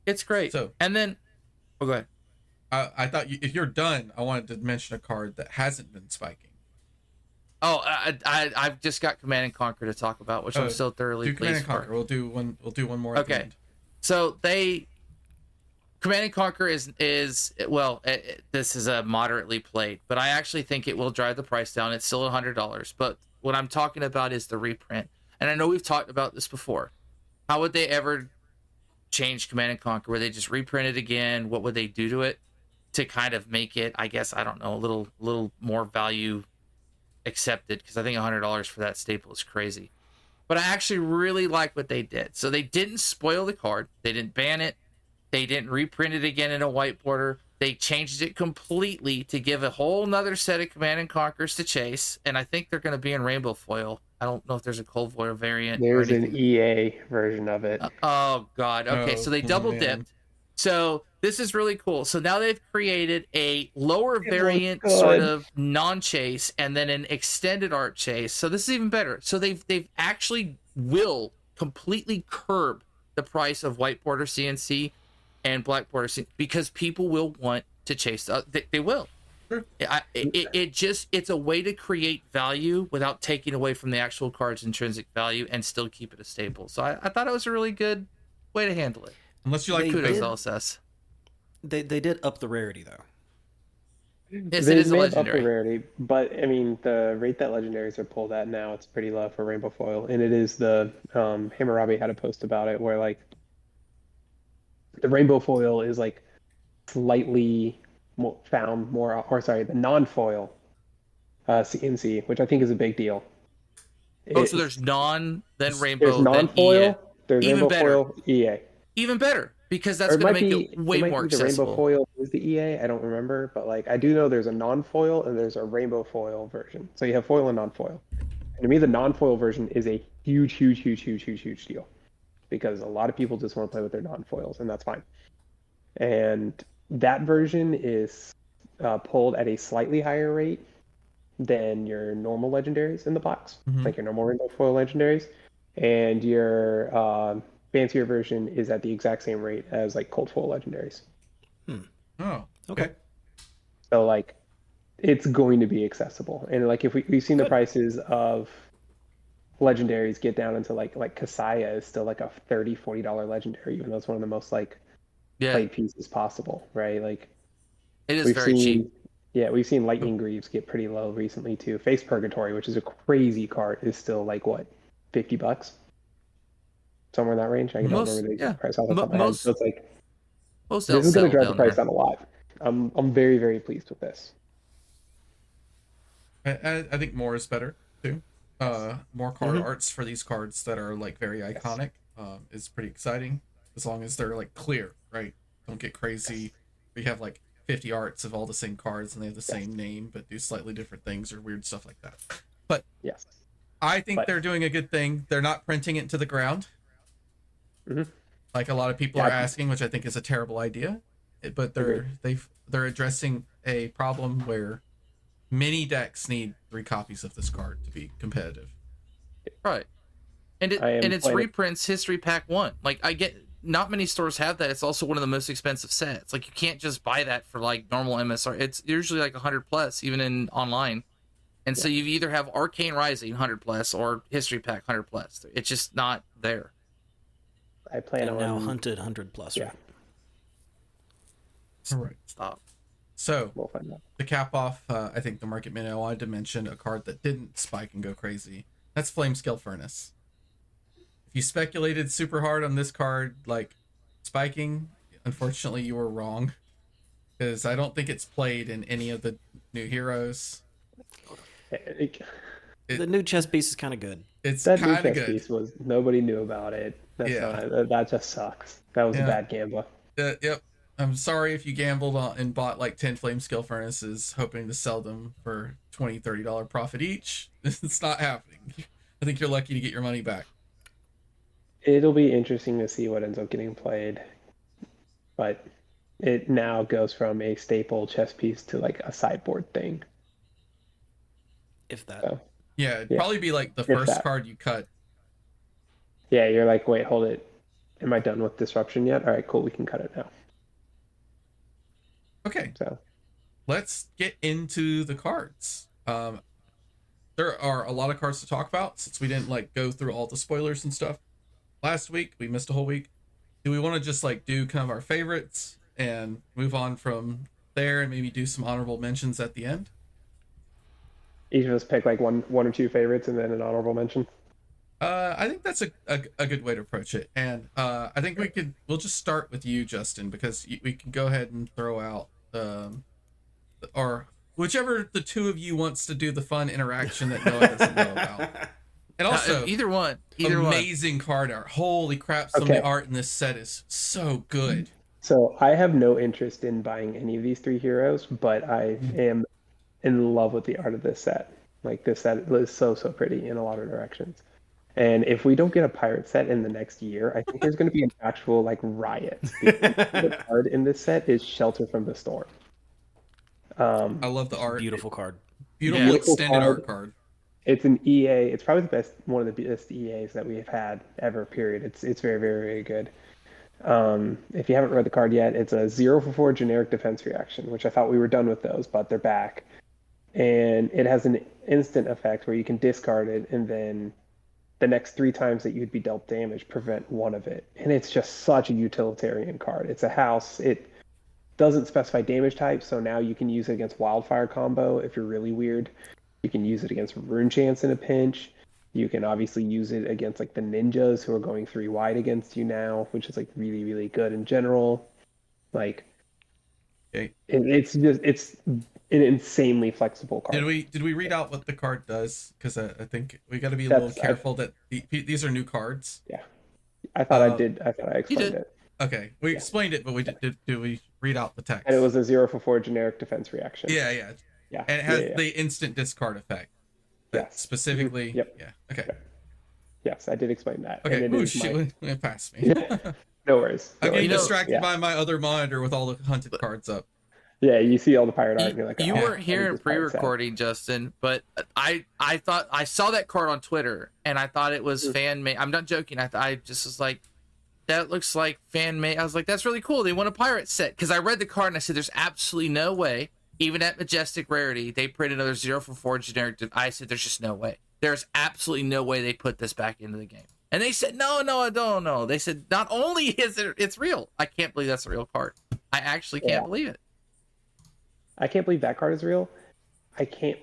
It's great. So, and then, go ahead. I thought if you're done, I wanted to mention a card that hasn't been spiking. Oh, I've just got Command and Conquer to talk about, which I'm so thoroughly Command and pleased Conquer. for. We'll do one more. At the end. So Command and Conquer is this is a moderately played, but I actually think it will drive the price down. It's still $100, but what I'm talking about is the reprint. And I know we've talked about this before. How would they ever change Command and Conquer? Would they just reprint it again? What would they do to it to kind of make it, I guess, I don't know, a little more value accepted? Because I think $100 for that staple is crazy. But I actually really like what they did. So they didn't spoil the card. They didn't ban it. They didn't reprint it again in a white border. They changed it completely to give a whole nother set of Command and Conquers to chase. And I think they're going to be in Rainbow Foil. I don't know if there's a cold foil variant. There's an EA version of it. Oh, God. Okay, so they double dipped. So this is really cool. So now they've created a lower variant sort of non-chase and then an extended art chase. So this is even better. So they've actually will completely curb the price of white border CNC and black border CNC because people will want to chase. They will. Sure. It's a way to create value without taking away from the actual card's intrinsic value and still keep it a staple. So I thought it was a really good way to handle it. Unless you like kudos LSS. They did up the rarity though. Yes, it is a legendary. Up the rarity, but I mean the rate that legendaries are pulled at now, it's pretty low for Rainbow Foil, and it is the Hammurabi had a post about it where like the Rainbow Foil is like slightly the non-foil CNC, which I think is a big deal. So there's non, then Rainbow, there's non-foil, then EA. There's even Rainbow better. Foil, EA. Even better, because that's going to make it way more accessible. The Rainbow Foil is the EA, I don't remember, but like I do know there's a non-foil and there's a Rainbow Foil version. So you have foil and non-foil. And to me, the non-foil version is a huge deal because a lot of people just want to play with their non-foils, and that's fine. And that version is pulled at a slightly higher rate than your normal legendaries in the box, like your normal Rainbow Foil legendaries, and your fancier version is at the exact same rate as like cold foil legendaries. Oh, okay. So like, it's going to be accessible, and like if we've seen the prices of legendaries get down into like Kasaya is still like a $30-$40 legendary, even though it's one of the most like played pieces possible, right? Like it is very cheap. Yeah, we've seen Lightning Greaves get pretty low recently too. Face Purgatory, which is a crazy card, is still like what, $50? Somewhere in that range. I don't remember the exact price off the top of my head. So it's like this is going to drive the price down a lot. I'm very, very pleased with this. I think more is better too. More card arts for these cards that are like very iconic is pretty exciting, as long as they're like clear, right? Don't get crazy. We have like 50 arts of all the same cards and they have the same name but do slightly different things or weird stuff like that. But Yes. I think they're doing a good thing. They're not printing it into the ground, like a lot of people are asking, which I think is a terrible idea. But they're addressing a problem where many decks need 3 copies of this card to be competitive. Right. And it's reprints History Pack 1. Like, I get, not many stores have that. It's also one of the most expensive sets. Like, you can't just buy that for like normal MSR. It's usually like 100 plus, even in online. And so you either have Arcane Rising 100 plus or History Pack 100 plus. It's just not there. I plan on now hunted 100 plus. Yeah. Right? All right. Stop. So we'll find out. To cap off, I think the market minute, I wanted to mention a card that didn't spike and go crazy. That's Flame Scale Furnace. If you speculated super hard on this card, like spiking, unfortunately you were wrong, because I don't think it's played in any of the new heroes. The new chess piece is kind of good. It's that new kind of chess good. piece was, nobody knew about it. That just sucks. That was a bad gamble. Yep. I'm sorry if you gambled on and bought like 10 Flame Scale Furnaces hoping to sell them for $20-$30 profit each. It's not happening. I think you're lucky to get your money back. It'll be interesting to see what ends up getting played. But it now goes from a staple chess piece to like a sideboard thing. If that. So, yeah, it'd probably be like the first card you cut. Yeah, you're like, wait, hold it. Am I done with Disruption yet? All right, cool. We can cut it now. Okay. So let's get into the cards. There are a lot of cards to talk about since we didn't like go through all the spoilers and stuff last week. We missed a whole week. Do we want to just like do kind of our favorites and move on from there and maybe do some honorable mentions at the end? Each of us pick like one or two favorites and then an honorable mention. I think that's a good way to approach it. And I think we'll just start with you, Justin, because we can go ahead and throw out or whichever the two of you wants to do the fun interaction that Noah doesn't know about. And also either one. Amazing card art. Holy crap, some of the art in this set is so good. So I have no interest in buying any of these 3 heroes, but I am in love with the art of this set. Like, this set is so pretty in a lot of directions. And if we don't get a pirate set in the next year, I think there's going to be an actual like riot. The card in this set is Shelter from the Storm. I love the art. Beautiful card. Beautiful extended art card. It's an EA. It's probably one of the best EAs that we've had ever. Period. It's very, very, very good. If you haven't read the card yet, it's a 0-for-4 generic defense reaction, which I thought we were done with those, but they're back. And it has an instant effect where you can discard it, and then the next 3 times that you'd be dealt damage, prevent one of it. And it's just such a utilitarian card. It's a house. It doesn't specify damage type, so now you can use it against Wildfire combo if you're really weird. You can use it against Rune Chance in a pinch. You can obviously use it against like the ninjas who are going 3 wide against you now, which is like really, really good in general. Like, it's an insanely flexible card. Did we read out what the card does? Because I think we got to be a little careful that these are new cards. Yeah, I thought I did. I thought I explained it. Okay, we explained it, but we did we read out the text? And it was a 0-for-4 generic defense reaction. Yeah. And it has the instant discard effect. Yes. Specifically. Yep. Yeah. Okay. Yes, I did explain that. Okay. And Oh shit! It passed me. No worries. I'm getting distracted by my other monitor with all the hunted cards up. Yeah, you see all the pirate art and you're like, you weren't here in pre-recording, Justin, but I thought I saw that card on Twitter and I thought it was fan made. I'm not joking. I just was like, that looks like fan made. I was like, that's really cool. They want a pirate set, because I read the card and I said, there's absolutely no way, even at Majestic Rarity, they print another 0-for-4 generic. I said, there's just no way. There's absolutely no way they put this back into the game. And they said, no, I don't know. They said, not only is it's real. I can't believe that's a real card. I actually can't believe it. I can't believe that card is real.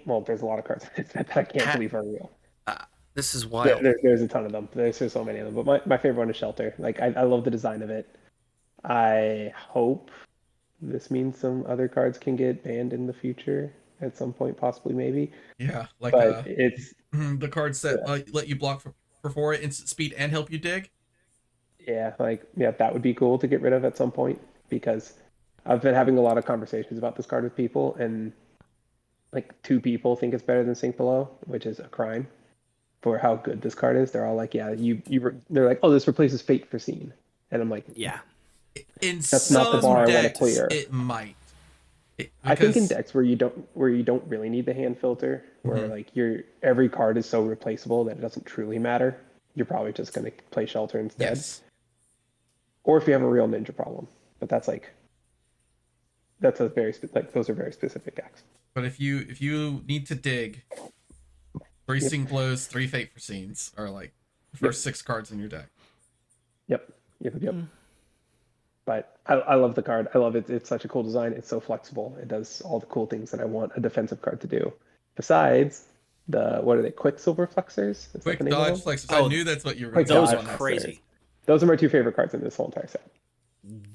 Well, there's a lot of cards that I can't believe are real. This is wild. There's a ton of them. There's so many of them. But my favorite one is Shelter. Like, I love the design of it. I hope this means some other cards can get banned in the future. at some point, possibly, maybe. Yeah, like But it's the cards that let you block for 4 instant speed and help you dig. yeah, like yeah, that would be cool to get rid of at some point because I've been having a lot of conversations about this card with people, and like 2 people think it's better than Sink Below, which is a crime for how good this card is. They're all like, yeah, they're like, oh, this replaces Fate for Scene, and I'm like, Yeah. In that's not the some bar I want to decks, clear. it might. I think in decks where you don't really need the hand filter, where like every card is so replaceable that it doesn't truly matter, you're probably just going to play Shelter instead. Yes. Or if you have a real ninja problem, but that's a very those are very specific decks. But if you need to dig, 3 Sink Blows, 3 Fate for Scenes are like the first 6 cards in your deck. Yep. But I love the card. I love it. It's such a cool design. It's so flexible. It does all the cool things that I want a defensive card to do. Besides what are they? Quicksilver Flexors? Quick Dodge Flexors. Oh, I knew that's what you were going to Those say. are crazy. Those are my 2 favorite cards in this whole entire set.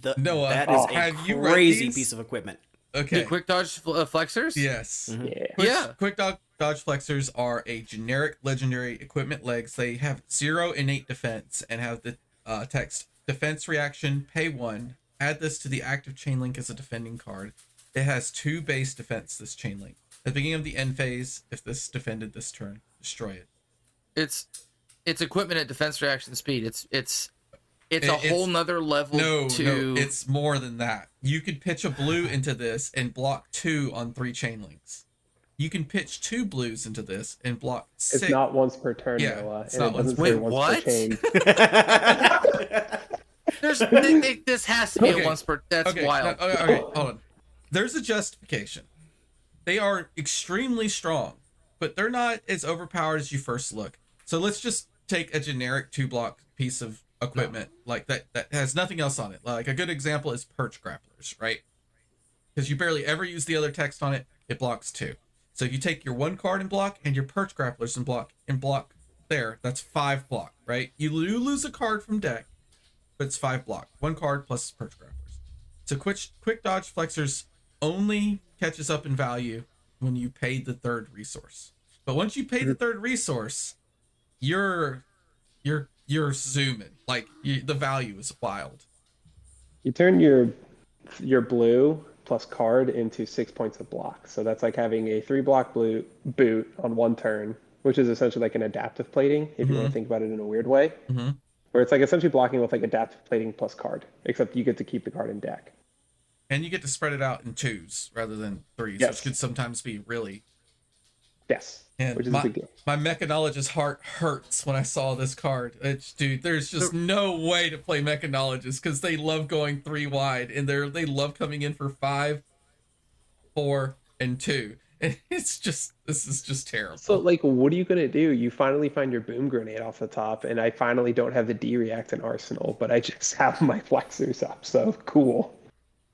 That is a crazy piece of equipment. Okay. The quick dodge flexors? Yes. Yeah. Quick dodge flexors are a generic legendary equipment legs. They have 0 innate defense and have the text defense reaction, pay 1. Add this to the active chain link as a defending card. It has 2 base defense, this chain link. At the beginning of the end phase, if this defended this turn, destroy it. It's equipment at defense reaction speed. It's a whole nother level. No, it's more than that. You could pitch a blue into this and block 2 on 3 chain links. You can pitch 2 blues into this and block 6. It's not once per turn, Yeah, Noah. it's And not it doesn't once- say Wait, once per what? chain. This has to be Okay. a once per. That's Okay, wild. okay, hold on. There's a justification. They are extremely strong, but they're not as overpowered as you first look. So let's just take a generic 2-block piece of equipment like that has nothing else on it. Like a good example is Perch Grapplers, right? Because you barely ever use the other text on it. It blocks 2. So if you take your 1 card and block and your Perch Grapplers and block there, that's 5 block, right? You lose a card from deck, but it's 5 block. 1 card plus Perch Grapplers. So quick dodge flexors only catches up in value when you pay the 3rd resource. But once you pay the 3rd resource, you're zooming. Like the value is wild. You turn your blue plus card into 6 points of block. So that's like having a 3-block blue boot on 1 turn, which is essentially like an adaptive plating, if you want to think about it in a weird way. Where it's like essentially blocking with like adaptive plating plus card, except you get to keep the card in deck. And you get to spread it out in 2s rather than 3s, Yes. which could sometimes be really. Yes. And Which is a big deal. my mechanologist heart hurts when I saw this card. Dude, there's just no way to play mechanologist because they love going 3 wide and they love coming in for 5, 4, and 2. And this is just terrible. So like, what are you gonna do? You finally find your boom grenade off the top, and I finally don't have the D-react in Arsenal, but I just have my flexors up. So cool.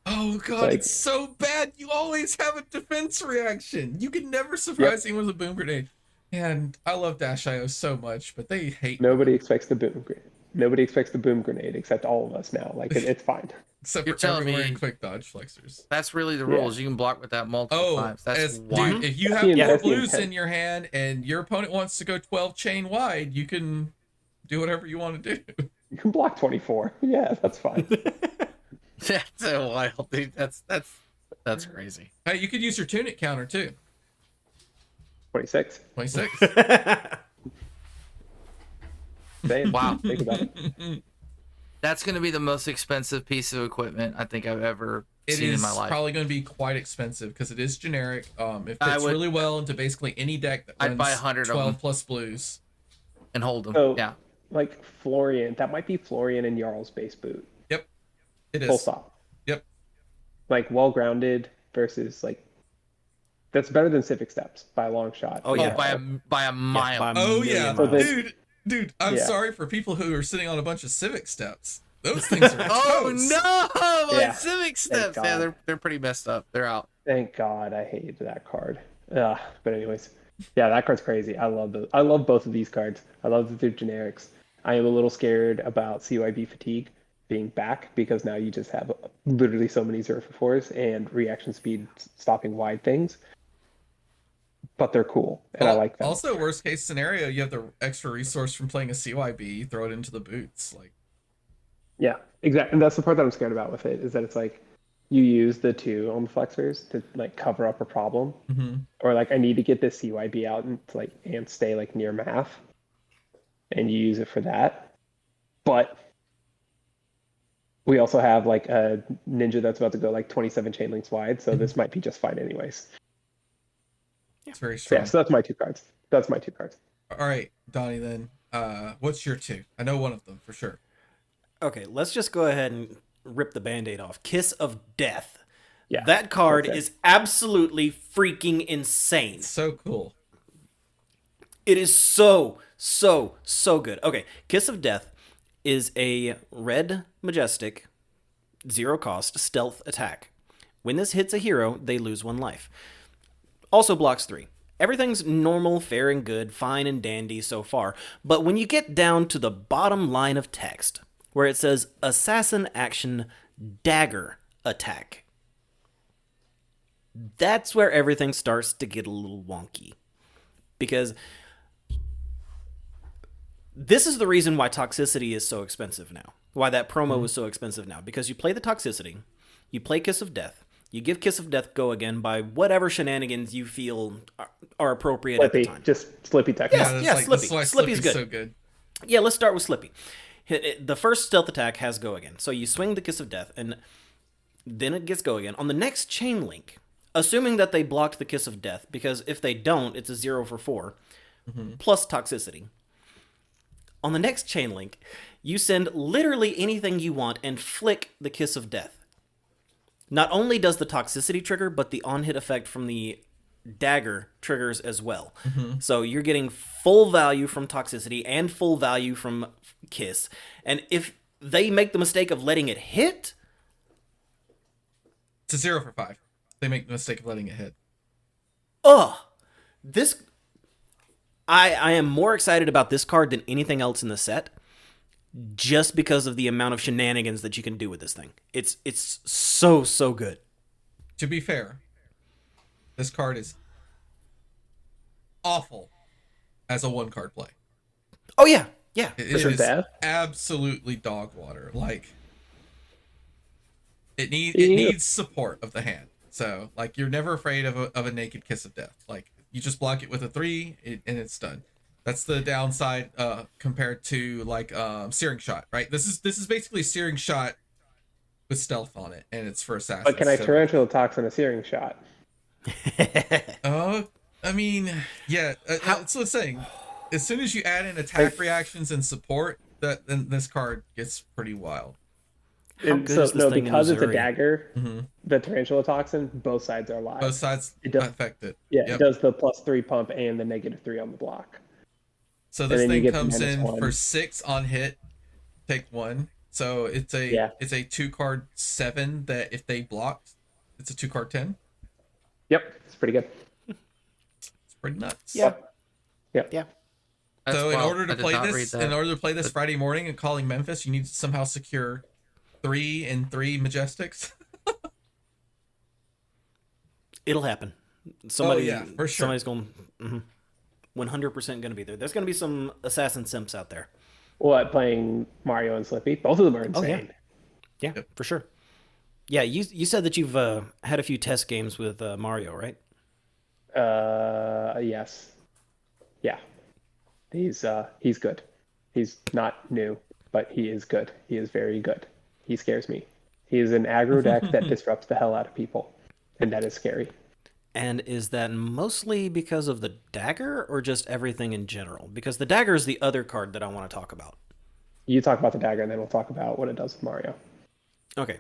Oh god, it's so bad. You always have a defense reaction. You can never surprise anyone with a boom grenade. And I love Dash.io so much, but they hate Nobody expects the boom grenade. Nobody expects the boom grenade except all of us now. Like it's fine. except You're for telling everyone me- in quick dodge flexors. That's really the rules. You can block with that multiple times. That's wild. Dude, if you have Yeah, more that's the blues intent. in your hand and your opponent wants to go 12 chain wide, you can do whatever you want to do. You can block 24. Yeah, that's fine. That's so wild, dude. That's crazy. Hey, you could use your tunic counter too. 26. 26. Wow. Think about it. That's going to be the most expensive piece of equipment I think I've ever It seen in is my life. probably going to be quite expensive because it is generic. It I fits would- really well into basically any deck that I'd runs buy 100 of 12 them. plus blues. And hold them. So, Yeah. like Florian, that might be Florian and Jarl's base boot. Yep, it Full is. stop. Yep. Like well grounded versus like that's better than Civic Steps by a long shot. Oh, yeah. By a mile. by a Oh million yeah, miles. dude. I'm Yeah. sorry for people who are sitting on a bunch of Civic Steps. Those things are Oh toast. no! Yeah. Civic Steps. God. Yeah, they're pretty messed up. They're out. Thank God I hated that card. But anyways, yeah, that card's crazy. I love those. I love both of these cards. I love that they're generics. I am a little scared about CYB fatigue being back because now you just have literally so many 0 for 4s and reaction speed stopping wide things. but they're cool, and I like them. Also, worst case scenario, you have the extra resource from playing a CYB, you throw it into the boots. Like, yeah, exactly. And that's the part that I'm scared about with it, is that it's like you use the 2 on the flexors to like cover up a problem, or like I need to get this CYB out and stay like near math, and you use it for that. But we also have like a ninja that's about to go like 27 chain links wide, so this might be just fine anyways. It's very strong. Yeah, so that's my 2 cards. All right, Donnie, then what's your 2? I know one of them for sure. Okay, let's just go ahead and rip the Band-Aid off. Kiss of Death. Yeah, that card is absolutely freaking insane. So cool. It is so good. Okay, Kiss of Death is a red majestic 0 cost stealth attack. When this hits a hero, they lose 1 life. Also blocks 3. Everything's normal, fair and good, fine and dandy so far, but when you get down to the bottom line of text, where it says assassin action dagger attack, that's where everything starts to get a little wonky. Because this is the reason why toxicity is so expensive now. Why that promo is so expensive now. Because you play the toxicity, you play Kiss of Death, you give Kiss of Death go again by whatever shenanigans you feel are appropriate at the time. Just Slippy tech. Slippy. Slippy's good. So good. Yeah, let's start with Slippy. The first stealth attack has go again. So you swing the Kiss of Death, and then it gets go again. On the next chain link, assuming that they blocked the Kiss of Death, because if they don't, it's a 0 for 4, plus toxicity. On the next chain link, you send literally anything you want and flick the Kiss of Death. Not only does the toxicity trigger, but the on-hit effect from the dagger triggers as well. So you're getting full value from toxicity and full value from Kiss. And if they make the mistake of letting it hit, it's a 0 for 5. They make the mistake of letting it hit. This... I am more excited about this card than anything else in the set, just because of the amount of shenanigans that you can do with this thing. It's so good. To be fair, this card is awful as a 1-card play. Oh yeah. It is absolutely dog water. Like, it needs support of the hand. So like, you're never afraid of a naked Kiss of Death. Like, you just block it with a 3 and it's done. That's the downside compared to like Searing Shot, right? This is basically Searing Shot with stealth on it, and it's for assassins. But can I Tarantula Toxin a Searing Shot? I mean, yeah. That's what I'm saying. As soon as you add in attack reactions and support, then this card gets pretty wild. Because it's a dagger, the Tarantula Toxin, both sides are live. Both sides affect it. Yeah, It does the +3 pump and the -3 on the block. So this thing comes in for 6 on hit, take 1. So it's a 2-card 7 that if they blocked, it's a 2-card 10. Yep, it's pretty good. It's pretty nuts. Yeah. So in order to play this Friday morning and calling Memphis, you need to somehow secure 3 and 3 Majestics. It'll happen. Somebody, for sure. Somebody's going 100% going to be there. There's going to be some assassin simps out there. What, playing Mario and Slippy? Both of them are insane. Yeah, for sure. Yeah, you said that you've had a few test games with Mario, right? Yes. Yeah. He's good. He's not new, but he is good. He is very good. He scares me. He is an aggro deck that disrupts the hell out of people, and that is scary. And is that mostly because of the dagger or just everything in general? Because the dagger is the other card that I want to talk about. You talk about the dagger, and then we'll talk about what it does with Mario. Okay.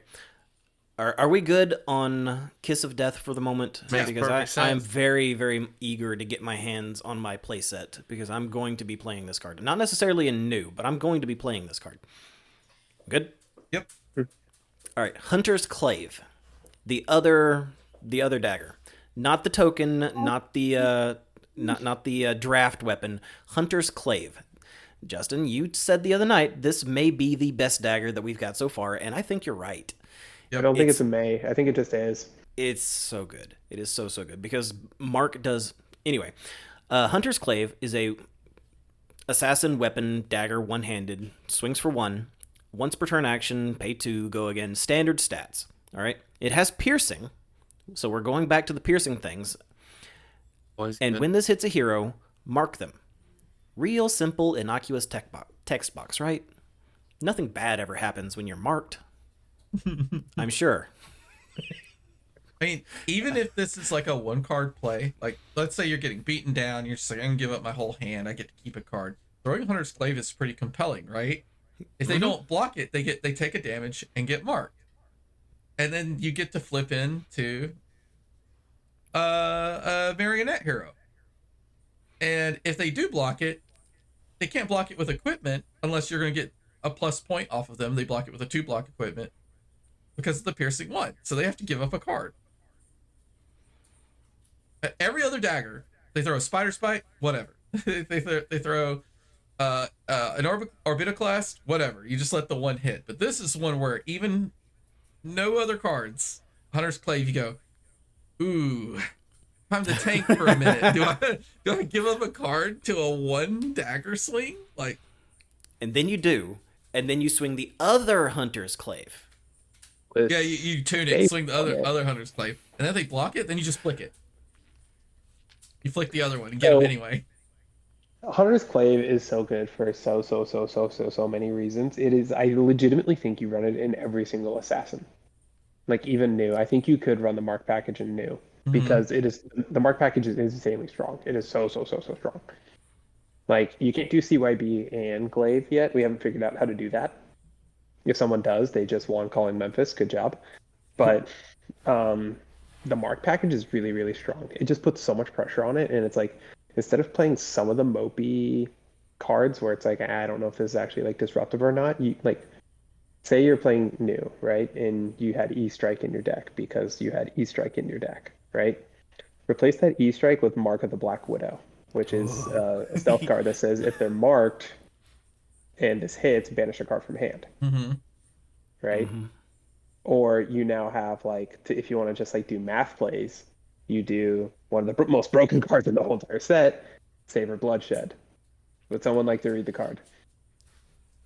Are we good on Kiss of Death for the moment? Because I am very, very eager to get my hands on my playset, because I'm going to be playing this card. Not necessarily in new, but I'm going to be playing this card. Good? Yep. All right, Hunter's Clave. The other dagger. Not the token, not the draft weapon. Hunter's Clave. Justin, you said the other night this may be the best dagger that we've got so far, and I think you're right. Yep. I don't think it's a may. I think it just is. It's so good. It is so good, because Mark does Anyway, Hunter's Clave is a assassin weapon dagger, one-handed, swings for 1, once per turn action, pay 2, go again, standard stats. All right, it has piercing, so we're going back to the piercing things. And when this hits a hero, mark them. Real simple, innocuous text box, right? Nothing bad ever happens when you're marked. I'm sure. I mean, even if this is like a 1-card play, like let's say you're getting beaten down, you're just like, I can give up my whole hand, I get to keep a card. Throwing Hunter's Clave is pretty compelling, right? If they don't block it, they take a damage and get marked. And then you get to flip into a marionette hero. And if they do block it, they can't block it with equipment unless you're going to get a plus point off of them. They block it with a 2-block equipment because of the piercing 1. So they have to give up a card. Every other dagger, they throw a spider spite, whatever. they throw an orbitoclast, whatever. You just let the 1 hit. But this is one where even no other cards, Hunter's Clave, you go, ooh, time to tank for a minute. Do I give up a card to a 1 dagger swing? Like, and then you do, and then you swing the other Hunter's Clave. Yeah, you tune it, swing the other Hunter's Clave, and then they block it. Then you just flick it. You flick the other one and get them anyway. Hunter's Clave is so good for so many reasons. It is. I legitimately think you run it in every single assassin, like even new. I think you could run the mark package in new because it is the mark package is insanely strong. It is so strong. Like you can't do CYB and Glaive yet. We haven't figured out how to do that. If someone does, they just won calling Memphis. Good job. But the mark package is really strong. It just puts so much pressure on it, and it's like instead of playing some of the mopey cards where it's like I don't know if this is actually like disruptive or not. You like say you're playing new, right? And you had E-Strike in your deck because you had E-Strike in your deck, right? Replace that E-Strike with Mark of the Black Widow, which is a stealth card that says if they're marked and this hits, banish a card from hand. Right? Or you now have like, if you want to just like do math plays, you do one of the most broken cards in the whole entire set, Savor Bloodshed. Would someone like to read the card?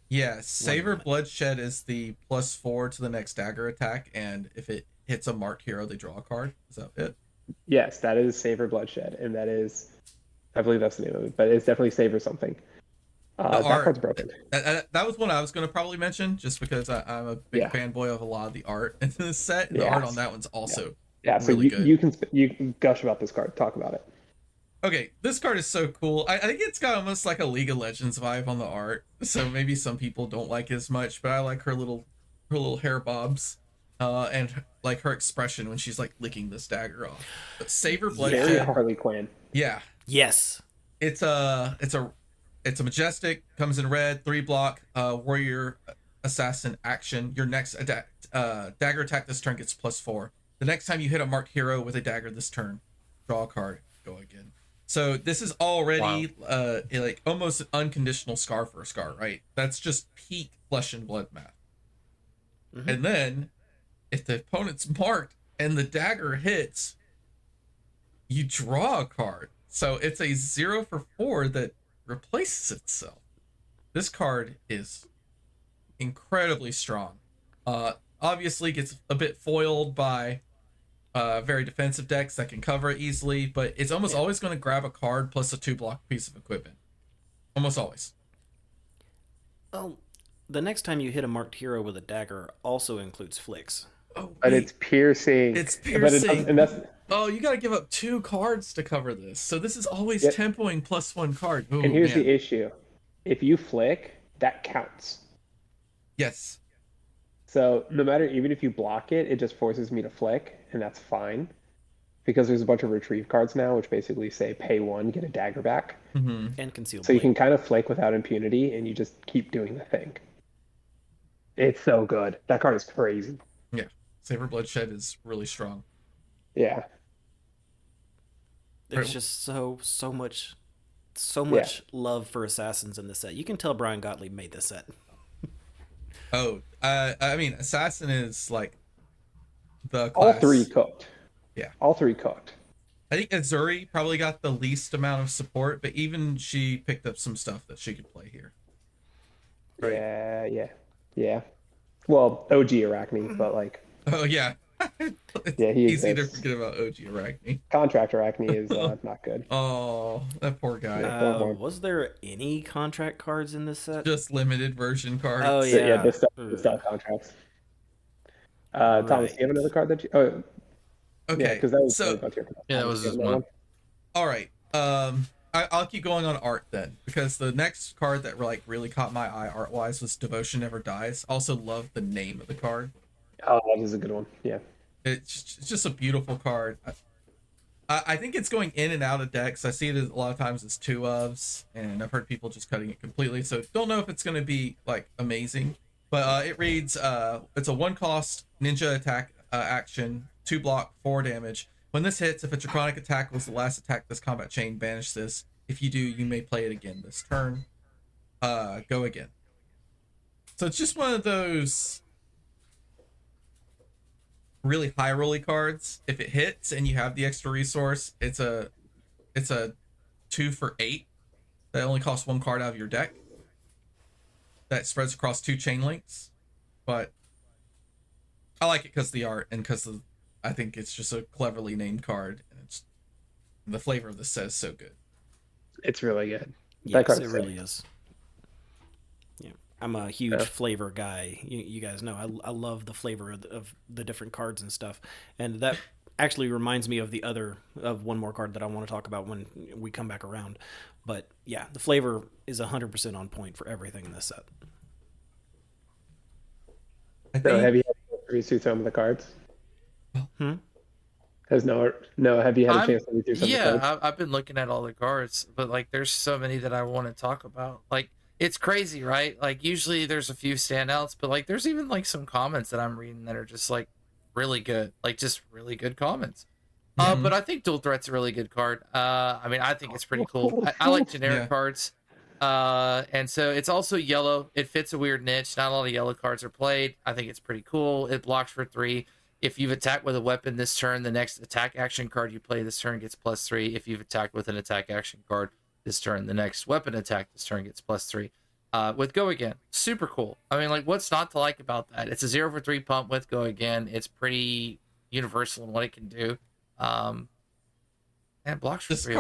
Yeah, Savor Bloodshed is the +4 to the next dagger attack, and if it hits a marked hero, they draw a card. Is that it? Yes, that is Savor Bloodshed, and that is, I believe that's the name of it, but it's definitely Savor something. That card's broken. That was one I was going to probably mention, just because I'm a big fanboy of a lot of the art in this set, and the art on that one's also really good. You can gush about this card. Talk about it. Okay, this card is so cool. I think it's got almost like a League of Legends vibe on the art, so maybe some people don't like it as much, but I like her little hair bobs, and like her expression when she's like licking this dagger off. But Savor Bloodshed. Very Harley Quinn. Yeah. Yes. It's a majestic, comes in red, 3-block, warrior assassin action. Your next dagger attack this turn gets +4. The next time you hit a marked hero with a dagger this turn, draw a card, go again. So this is already like almost an unconditional scar for a scar, right? That's just peak flesh and blood math. And then if the opponent's marked and the dagger hits, you draw a card. So it's a 0 for 4 that replaces itself. This card is incredibly strong. Obviously gets a bit foiled by very defensive decks that can cover it easily, but it's almost always going to grab a card plus a 2-block piece of equipment. Almost always. Oh, the next time you hit a marked hero with a dagger also includes flicks. Oh, but it's piercing. It's piercing. And that's, oh, you got to give up 2 cards to cover this. So this is always tempoing +1 card. Ooh, and here's the issue. If you flick, that counts. Yes. So no matter, even if you block it, it just forces me to flick, and that's fine. Because there's a bunch of retrieve cards now, which basically say pay 1, get a dagger back. And conceal. So you can kind of flick without impunity, and you just keep doing the thing. It's so good. That card is crazy. Yeah. Savor Bloodshed is really strong. Yeah. There's just so much love for assassins in this set. You can tell Brian Gottlieb made this set. I mean, assassin is like the class. All 3 cooked. Yeah. All 3 cooked. I think Azuri probably got the least amount of support, but even she picked up some stuff that she could play here. Right. Yeah. Well, OG Arachne, but like, Oh yeah. yeah, he Easy to exists. forget about OG Arachne. Contract Arachne is not good. Oh, that poor guy. Was there any contract cards in this set? Just limited version cards. Oh So, yeah, the stuff contracts. Thomas, do you have another card that you? Oh, Okay. yeah, because that was so Yeah, that was his one. all right. I'll keep going on art then, because the next card that like really caught my eye art wise was Devotion Never Dies. Also love the name of the card. Oh, that is a good one. Yeah. It's just a beautiful card. I think it's going in and out of decks. I see it a lot of times as 2 ofs, and I've heard people just cutting it completely. So don't know if it's going to be like amazing, but it reads it's a 1-cost ninja attack action, 2 block, 4 damage. When this hits, if a draconic attack was the last attack this combat chain, banish this. If you do, you may play it again this turn. Go again. So it's just one of those really high rolly cards. If it hits and you have the extra resource, it's a 2 for 8 that only costs 1 card out of your deck. That spreads across 2 chain links. But I like it because of the art and because I think it's just a cleverly named card, and it's the flavor of the set is so good. It's really good. Yes, it really is. Yeah, I'm a huge flavor guy. You guys know I love the flavor of the different cards and stuff, and that actually reminds me of one more card that I want to talk about when we come back around. But yeah, the flavor is 100% on point for everything in this set. So have you had to read through some of the cards? Have you had a chance to read through some of the cards? Yeah, I've been looking at all the cards, but like there's so many that I want to talk about. Like it's crazy, right? Like usually there's a few standouts, but like there's even like some comments that I'm reading that are just like really good, like just really good comments. But I think Dual Threat's a really good card. I mean, I think it's pretty cool. I like generic cards. And so it's also yellow. It fits a weird niche. Not a lot of yellow cards are played. I think it's pretty cool. It blocks for 3. If you've attacked with a weapon this turn, the next attack action card you play this turn gets +3. If you've attacked with an attack action card this turn, the next weapon attack this turn gets +3. With Go Again, super cool. I mean, like, what's not to like about that? It's a 0 for 3 pump with Go Again. It's pretty universal in what it can do. And blocks for 3.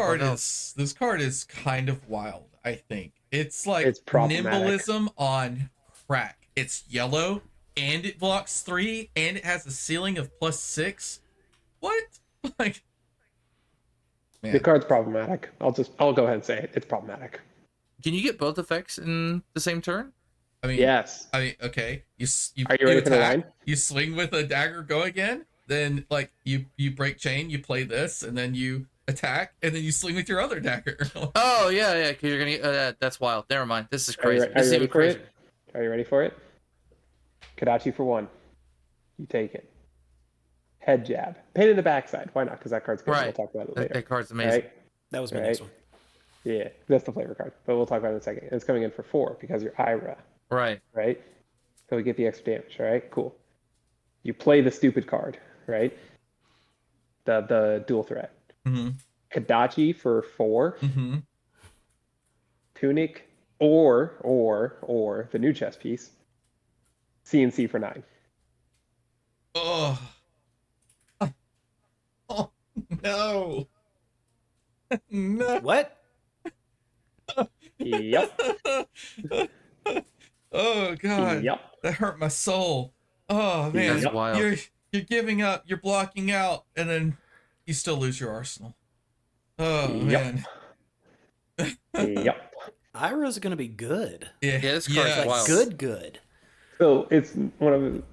This card is kind of wild. I think it's like nimblism on crack. It's yellow. And it blocks 3, and it has a ceiling of +6. What? Like, man. The card's problematic. I'll go ahead and say it. It's problematic. Can you get both effects in the same turn? I mean, yes. I mean, okay. You Are you ready for the line? You swing with a dagger, Go Again. Then, like, you break chain. You play this, and then you attack, and then you swing with your other dagger. Oh yeah. Because you're gonna. That's wild. Never mind. This is crazy. Are you ready for it? Are you ready for it? Kodachi for 1. You take it. Head jab. Pain in the backside. Why not? Because that card's good. Right. We'll talk about it later. That card's amazing. Right? That was my next one. Yeah, that's the flavor card. But we'll talk about it in a second. It's coming in for 4 because you're Ira. Right. Right? So we get the extra damage. All right, cool. You play the stupid card, right? The dual threat. Mm-hmm. Kodachi for 4. Mm-hmm. Tunic or the new chess piece. CNC for 9. Oh no. No. What? Yep. Oh god. Yep. That hurt my soul. Oh man. That's wild. You're giving up, you're blocking out, and then you still lose your arsenal. Oh man. Yep. Ira's gonna be good. Yeah, this card's Like wild. good. So it's one of,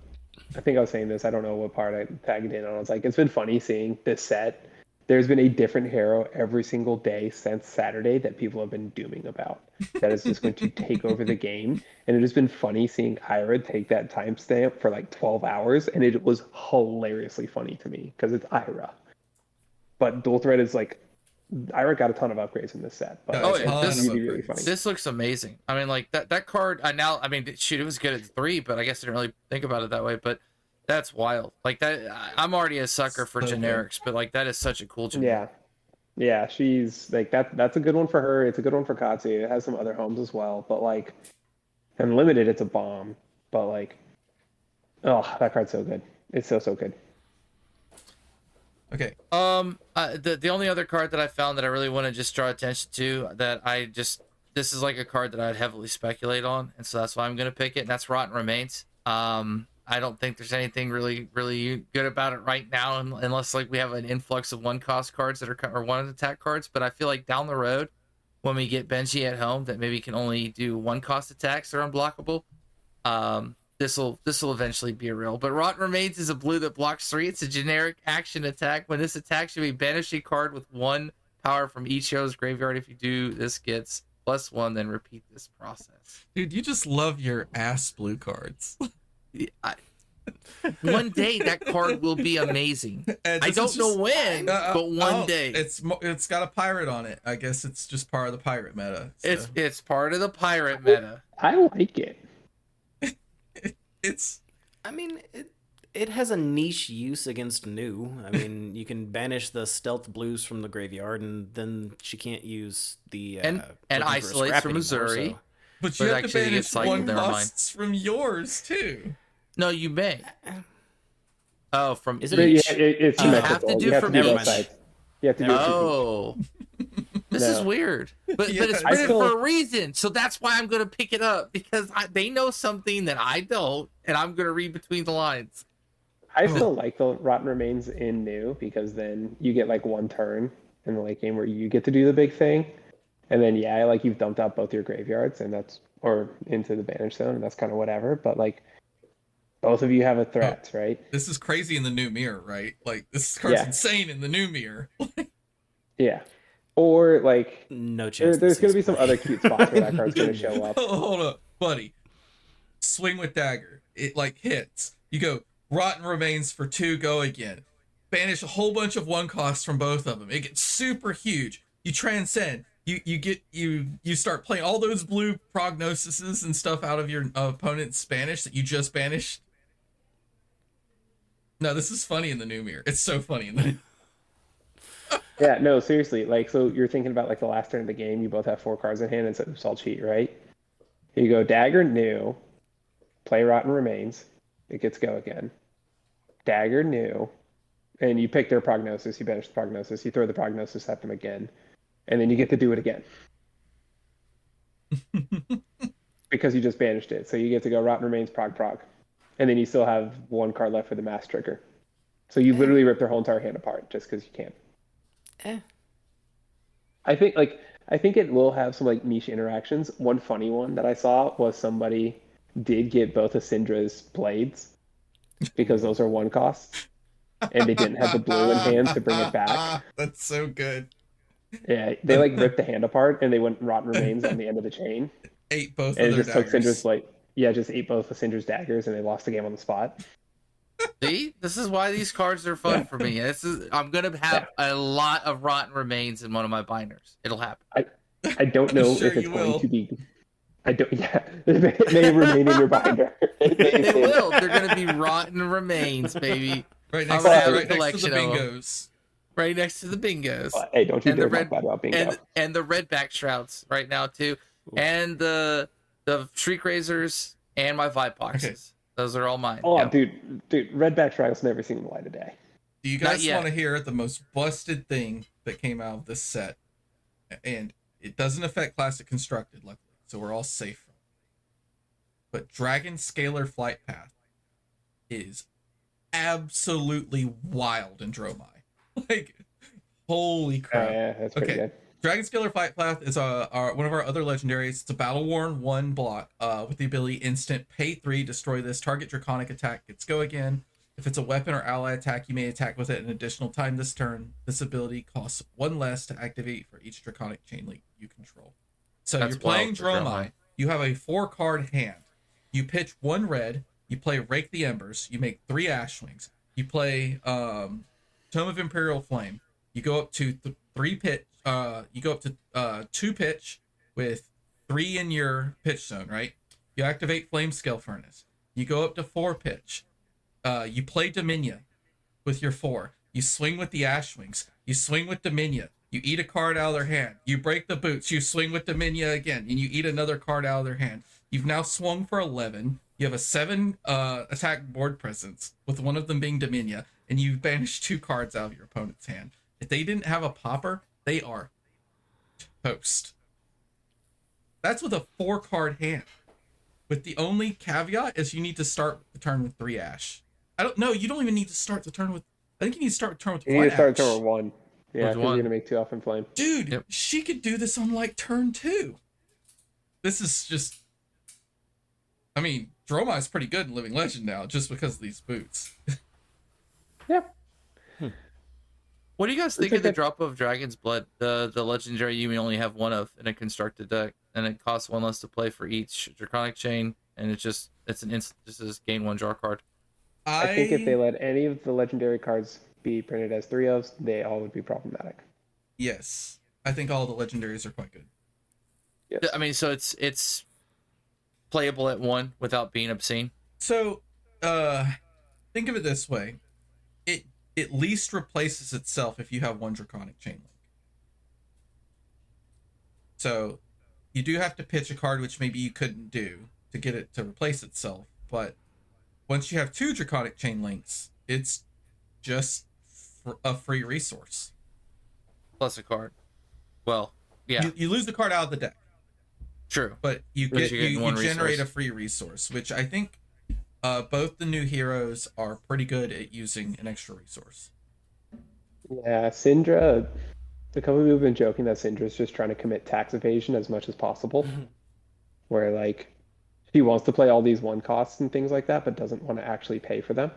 I think I was saying this, I don't know what part I tagged in on. I was like, it's been funny seeing this set. There's been a different hero every single day since Saturday that people have been dooming about. That is just going to take over the game. And it has been funny seeing Ira take that timestamp for like 12 hours. And it was hilariously funny to me because it's Ira. But Dual Threat is like, Ira got a ton of upgrades in this set. But this really funny. This looks amazing. I mean, like that card. Shoot, it was good at 3, but I guess I didn't really think about it that way. But that's wild. Like that, I'm already a sucker for generics, but like that is such a cool generic. Yeah, Yeah, she's like that's a good one for her. It's a good one for Katsu. It has some other homes as well, but like Unlimited, it's a bomb. But like, oh, that card's so good. It's so good. Okay. The only other card that I found that I really want to just draw attention to that this is like a card that I'd heavily speculate on, and so that's why I'm gonna pick it. And that's Rotten Remains. I don't think there's anything really good about it right now, unless like we have an influx of 1-cost cards that are or 1-attack cards. But I feel like down the road, when we get Benji at home that maybe can only do 1-cost attacks that are unblockable, this will eventually be real. But Rotten Remains is a blue that blocks 3. It's a generic action attack. When this attack should be banish a card with 1 power from each hero's graveyard. If you do, this gets +1, then repeat this process. Dude, you just love your ass blue cards. One day that card will be amazing. I don't know when, but one day. It's got a pirate on it. I guess it's just part of the pirate meta. So. It's part of the pirate meta. I like it. I mean, it has a niche use against new. I mean, you can banish the stealth blues from the graveyard, and then she can't use the and isolates from Missouri. So. But you have to banish 1 costs from yours too. No, you may. Oh, from is each. It's you have to do from each. Sides. You have to do This is weird, but it's written for a reason. So that's why I'm going to pick it up, because they know something that I don't, and I'm going to read between the lines. I still like the Rotten Remains in new, because then you get like 1 turn in the late game where you get to do the big thing, and then like you've dumped out both your graveyards, and or into the banish zone, and that's kind of whatever. But like both of you have a threat, right? This is crazy in the new mirror, right? Like this card's insane in the new mirror. Yeah. Or like no chance. There's going to be some other cute spots where that card's going to show up. Hold up, buddy. Swing with dagger. It like hits. You go Rotten Remains for 2. Go again. Banish a whole bunch of 1 costs from both of them. It gets super huge. You transcend. You start playing all those blue prognoses and stuff out of your opponent's Spanish that you just banished. No, this is funny in the new mirror. It's so funny in the. Yeah, no, seriously. Like, so you're thinking about like the last turn of the game. You both have 4 cards in hand, and so oops, I'll cheat, right? You go dagger new, play Rotten Remains. It gets go again. Dagger new, and you pick their prognosis. You banish the prognosis. You throw the prognosis at them again, and then you get to do it again because you just banished it. So you get to go Rotten Remains prog, and then you still have 1 card left for the mass trigger. So you literally rip their whole entire hand apart just because you can. I think it will have some like niche interactions. One funny one that I saw was somebody did get both of Syndra's blades because those are 1 costs, and they didn't have the blue in hand to bring it back. That's so good. Yeah, they like ripped the hand apart and they went Rotten Remains on the end of the chain. Ate both and of their just daggers. took Syndra's just ate both of Syndra's daggers, and they lost the game on the spot. See, this is why these cards are fun for me. I'm gonna have a lot of Rotten Remains in one of my binders. It'll happen. I don't know sure if it's you going will. to be. I don't. Yeah, it may remain in your binder. They will. They're gonna be Rotten Remains, baby. Right I'm next, gonna have a right next to the collection of them. bingos. Right next to the bingos. Hey, don't you And the dare red- talk bad about bingo. And the redback shrouds right now too, and the Shriek Razors and my Vibe boxes. Okay. Those are all mine. Oh, Yeah. dude, Redback Trials never seen the light of day. Do you Not guys yet. want to hear the most busted thing that came out of this set? And it doesn't affect Classic Constructed, luckily, so we're all safe from it. But Dragon Scalar Flight Path is absolutely wild in Dromai. Like, holy crap. Yeah, that's pretty good. Dragon Scalar Flight Path is one of our other legendaries. It's a battle worn 1 block with the ability instant pay 3, destroy this target draconic attack. Gets go again. If it's a weapon or ally attack, you may attack with it an additional time this turn. This ability costs 1 less to activate for each draconic chain link you control. So That's you're playing wild for Dromai. Dromai. You have a 4-card hand. You pitch 1 red. You play Rake the Embers. You make 3 Ashwings. You play Tome of Imperial Flame. You go up to 3 pitch. You go up to 2 pitch with 3 in your pitch zone, right? You activate Flame Scale Furnace. You go up to 4 pitch. You play Dominion with your 4. You swing with the Ashwings. You swing with Dominion. You eat a card out of their hand. You break the boots. You swing with Dominia again, and you eat another card out of their hand. You've now swung for 11. You have a 7 attack board presence, with one of them being Dominia, and you banish 2 cards out of your opponent's hand. If they didn't have a popper, they are toast. That's with a 4-card hand. With the only caveat is you need to start the turn with 3 ash. I don't know. You don't even need to start the turn with. I think you need to start the turn with 1 ash. You need to start the turn with 1. Yeah, because you're gonna make 2 off in flame. Dude, she could do this on like turn 2. This is just. I mean, Dromai is pretty good in Living Legend now, just because of these boots. Yeah. What do you guys think of the drop of Dragon's Blood? The legendary you only have 1 of in a constructed deck, and it costs 1 less to play for each Draconic Chain, and it's an instant, just gain 1 draw card. I think if they let any of the legendary cards be printed as 3-ofs, they all would be problematic. Yes, I think all the legendaries are quite good. Yes. I mean, so it's playable at 1 without being obscene. So, think of it this way: it at least replaces itself if you have 1 Draconic Chain Link. So, you do have to pitch a card, which maybe you couldn't do to get it to replace itself. But once you have 2 Draconic Chain Links, it's just a free resource. Plus a card. Well, yeah. You lose the card out of the deck. True. But you generate a free resource, which I think both the new heroes are pretty good at using an extra resource. Yeah, Syndra, a couple of people have been joking that Syndra's just trying to commit tax evasion as much as possible. Where, like, she wants to play all these 1 costs and things like that, but doesn't want to actually pay for them.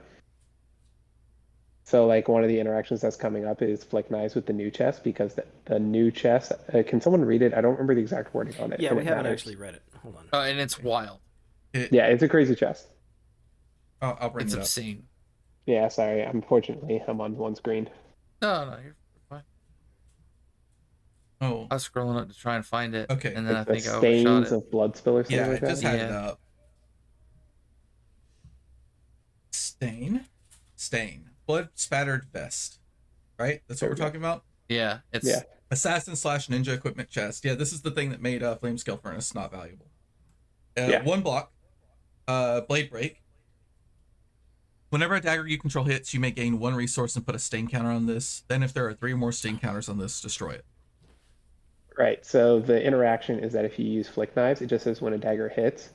So, like, one of the interactions that's coming up is Flick Knives with the new chest, because the new chest, can someone read it? I don't remember the exact wording on it. Yeah, we haven't actually read it. Hold on. And it's wild. Yeah, it's a crazy chest. I'll bring it up. It's obscene. Yeah, sorry. Unfortunately, I'm on one screen. No, you're fine. Oh. I was scrolling up to try and find it. Okay. And then I think I stains overshot it. of blood spill or something like that. Yeah, I just had it up. Stain. Blood spattered vest. Right? That's what we're talking about? Yeah. It's Assassin / ninja equipment chest. Yeah, this is the thing that made Flame Scale Furnace not valuable. 1 block. Blade break. Whenever a dagger you control hits, you may gain 1 resource and put a stain counter on this. Then if there are 3 more stain counters on this, destroy it. Right, so the interaction is that if you use Flick Knives, it just says when a dagger hits.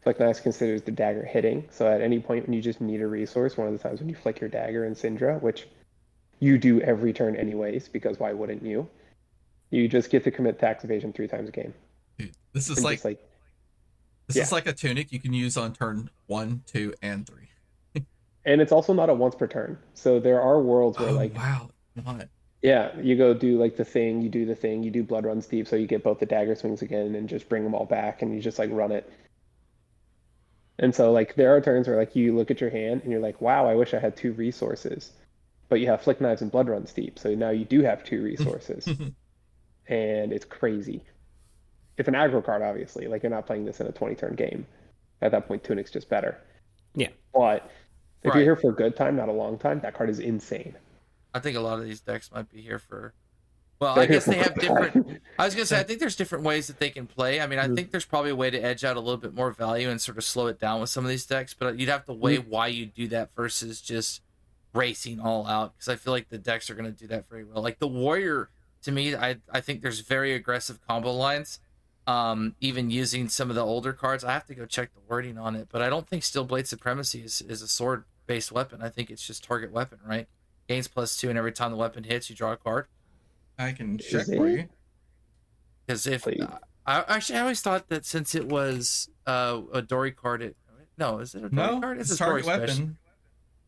Flick Knives considers the dagger hitting, so at any point when you just need a resource, one of the times when you flick your dagger in Syndra, which you do every turn anyways, because why wouldn't you? You just get to commit tax evasion 3 times a game. Dude, this is like a tunic you can use on turn 1, 2, and 3. And it's also not a once per turn. So there are worlds where wow. What? Yeah, you go do like the thing, you do Blood Runs Deep, so you get both the dagger swings again and just bring them all back and you just like run it. And so like there are turns where like you look at your hand and you're like, wow, I wish I had 2 resources. But you have Flick Knives and Blood Runs Deep, so now you do have 2 resources. And it's crazy. It's an aggro card, obviously. Like, you're not playing this in a 20-turn game. At that point, Tunic's just better. Yeah. But if you're here for a good time, not a long time, that card is insane. I think a lot of these decks might be here for... Well, I guess they have different... I was going to say, I think there's different ways that they can play. I mean, I think there's probably a way to edge out a little bit more value and sort of slow it down with some of these decks, but you'd have to weigh why you do that versus just racing all out, because I feel like the decks are going to do that very well. Like the Warrior, to me, I think there's very aggressive combo lines. Even using some of the older cards, I have to go check the wording on it, but I don't think Steel Blade Supremacy is a sword-based weapon. I think it's just target weapon, right? Gains +2, and every time the weapon hits, you draw a card. I can check for you. Because if I always thought that since it was a Dory card, is it a Dory card? It's a target weapon.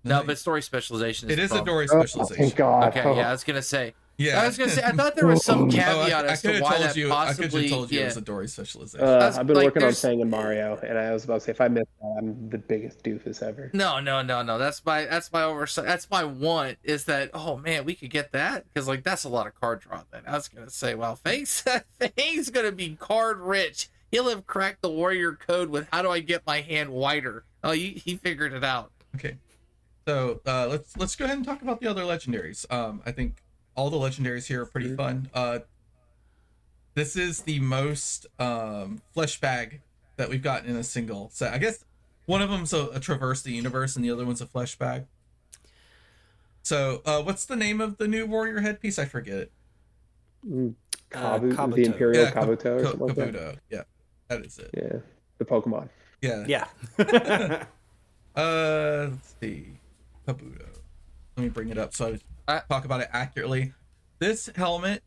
No, but story specialization. It is a Dory specialization. Thank God. Okay, yeah, I was gonna say. Yeah, I was gonna say. I thought there was some caveat as to why that possibly. I could have told you it was a Dory specialization. I've been working on saying in Mario, and I was about to say if I missed that, I'm the biggest doofus ever. No. That's my oversight. That's my want. Is that man, we could get that because that's a lot of card draw. Then I was gonna say, well, Faye's gonna be card rich. He'll have cracked the Warrior code with how do I get my hand wider. Oh, he figured it out. Okay. So let's go ahead and talk about the other legendaries. I think all the legendaries here are pretty fun. This is the most flesh bag that we've gotten in a single set. I guess one of them's a traverse the universe, and the other one's a flesh bag. So, what's the name of the new warrior headpiece? I forget it. The Imperial Kabuto or something like that. Kabuto. Yeah, that is it. Yeah, the Pokemon. Yeah. Yeah. Let's see. Kabuto. Let me bring it up so I talk about it accurately. This helmet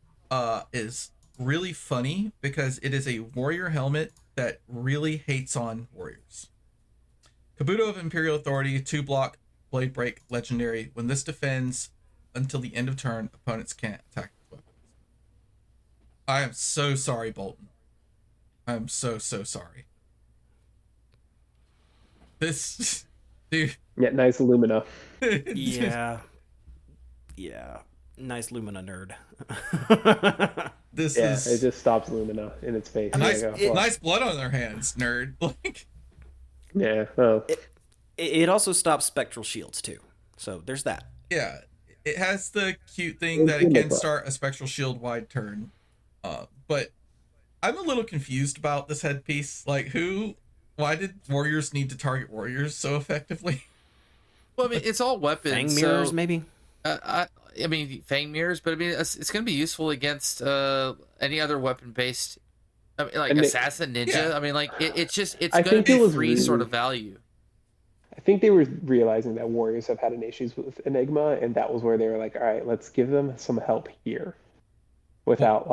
is really funny because it is a warrior helmet that really hates on warriors. Kabuto of Imperial Authority, 2-block, blade break, legendary. When this defends until the end of turn, opponents can't attack with weapons. I am so sorry, Bolton. I'm so sorry. This dude. Yeah, nice Illumina. Yeah. Nice Lumina nerd. It just stops Lumina in its face. Nice blood on their hands, nerd. Like, yeah. Oh. It also stops spectral shields too. So there's that. Yeah. It has the cute thing that it can start a spectral shield wide turn. But I'm a little confused about this headpiece. Like, why did warriors need to target warriors so effectively? Well, I mean, it's all weapons. Fang mirrors, maybe? I mean, Fang mirrors, but I mean, it's going to be useful against any other weapon-based, I mean, like Assassin, Ninja. Yeah. I mean, like, it's going to be free sort of value. I think they were realizing that warriors have had issues with Enigma, and that was where they were like, all right, let's give them some help here without,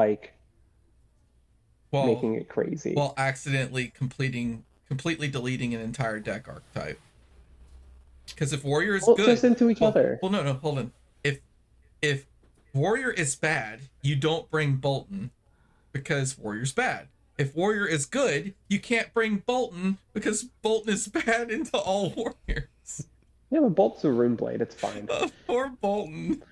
making it crazy. While accidentally completely deleting an entire deck archetype. Because if warrior is good, just into each other. Well, no, hold on. If warrior is bad, you don't bring Bolton because warrior's bad. If warrior is good, you can't bring Bolton because Bolton is bad into all warriors. Yeah, but Bolton's a rune blade. It's fine. Poor Bolton.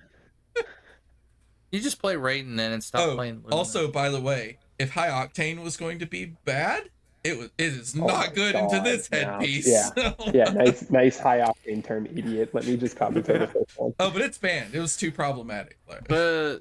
You just play Raiden then and stop playing Lumina. Also, by the way, if High Octane was going to be bad, it is not good into this headpiece. Yeah, nice high octane turn, idiot. Let me just commentate the first one. Oh, but it's banned. It was too problematic. But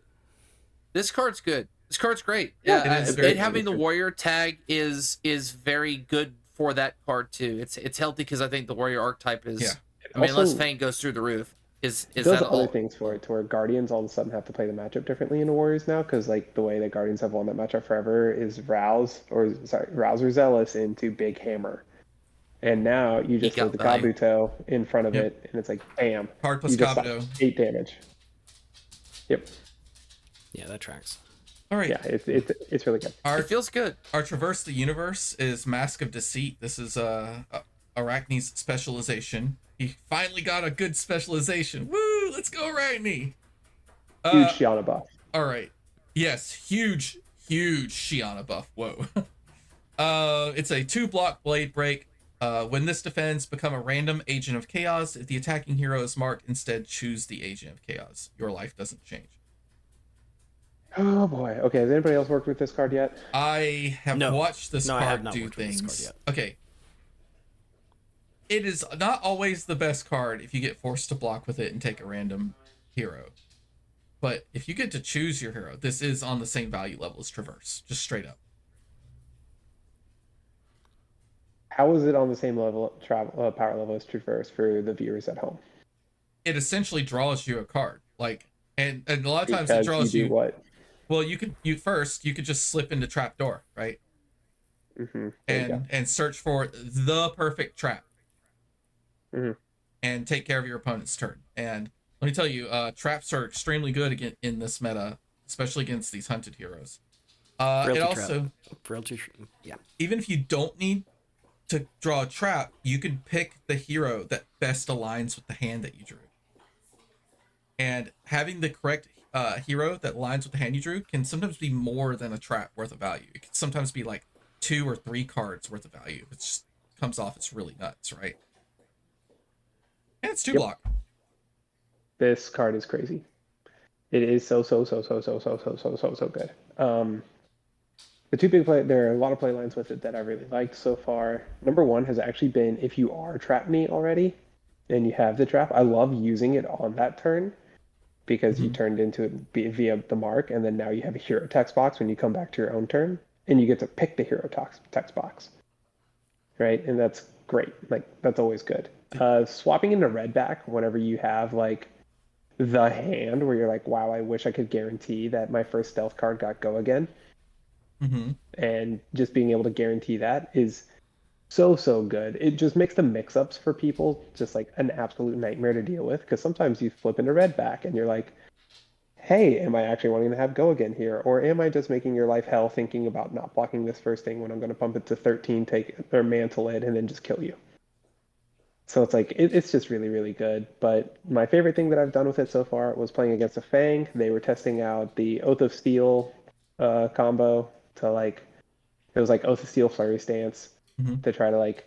this card's good. This card's great. Yeah, it having the warrior tag is very good for that card too. It's healthy because I think the warrior archetype is. Yeah. I mean, unless Fang goes through the roof. Is does that other things for it to where Guardians all of a sudden have to play the matchup differently in the Warriors now, because like the way that Guardians have won that matchup forever is Rouse or Zealous into Big Hammer, and now you just put the Kabuto in front of it, and it's like bam, hard plus Kabuto, 8 damage. Yep. Yeah, that tracks. All right. Yeah, it's really good. It feels good. Our Traverse the Universe is Mask of Deceit. This is Arachne's specialization. He finally got a good specialization. Woo! Let's go, Arachne. Huge Shiana buff. All right. Yes, huge Shiana buff. Whoa. It's a 2-block blade break. When this defends, become a random agent of chaos. If the attacking hero is marked, instead choose the agent of chaos. Your life doesn't change. Oh boy. Okay, has anybody else worked with this card yet? I have watched this card do things. This card yet. Okay. It is not always the best card if you get forced to block with it and take a random hero. But if you get to choose your hero, this is on the same value level as Traverse, just straight up. How is it on the same level power level as Traverse for the viewers at home? It essentially draws you a card, and a lot of times it draws you what? Well, you could just slip into Trapdoor, right? Mm-hmm. And search for the perfect trap. Mm-hmm. And take care of your opponent's turn. And let me tell you, traps are extremely good in this meta, especially against these hunted heroes. It also, even if you don't need to draw a trap, you can pick the hero that best aligns with the hand that you drew. And having the correct hero that aligns with the hand you drew can sometimes be more than a trap worth of value. It can sometimes be like 2 or 3 cards worth of value. It just comes off, it's really nuts, right? And it's 2-block. This card is crazy. It is so good. The two big there are a lot of play lines with it that I really liked so far. Number one has actually been if you are trap me already and you have the trap, I love using it on that turn because you turned into it via the mark, and then now you have a hero text box when you come back to your own turn, and you get to pick the hero text box, right? And that's great. Like that's always good. Swapping into red back whenever you have like the hand where you're like, wow, I wish I could guarantee that my first stealth card got go again. And just being able to guarantee that is so good. It just makes the mix-ups for people just like an absolute nightmare to deal with, because sometimes you flip into red back and you're like, hey, am I actually wanting to have go again here, or am I just making your life hell thinking about not blocking this first thing when I'm going to pump it to 13, take or mantle it, and then just kill you? So it's like it's just really good. But my favorite thing that I've done with it so far was playing against a Fang. They were testing out the Oath of Steel combo to like, it was like Oath of Steel Flurry Stance to try to like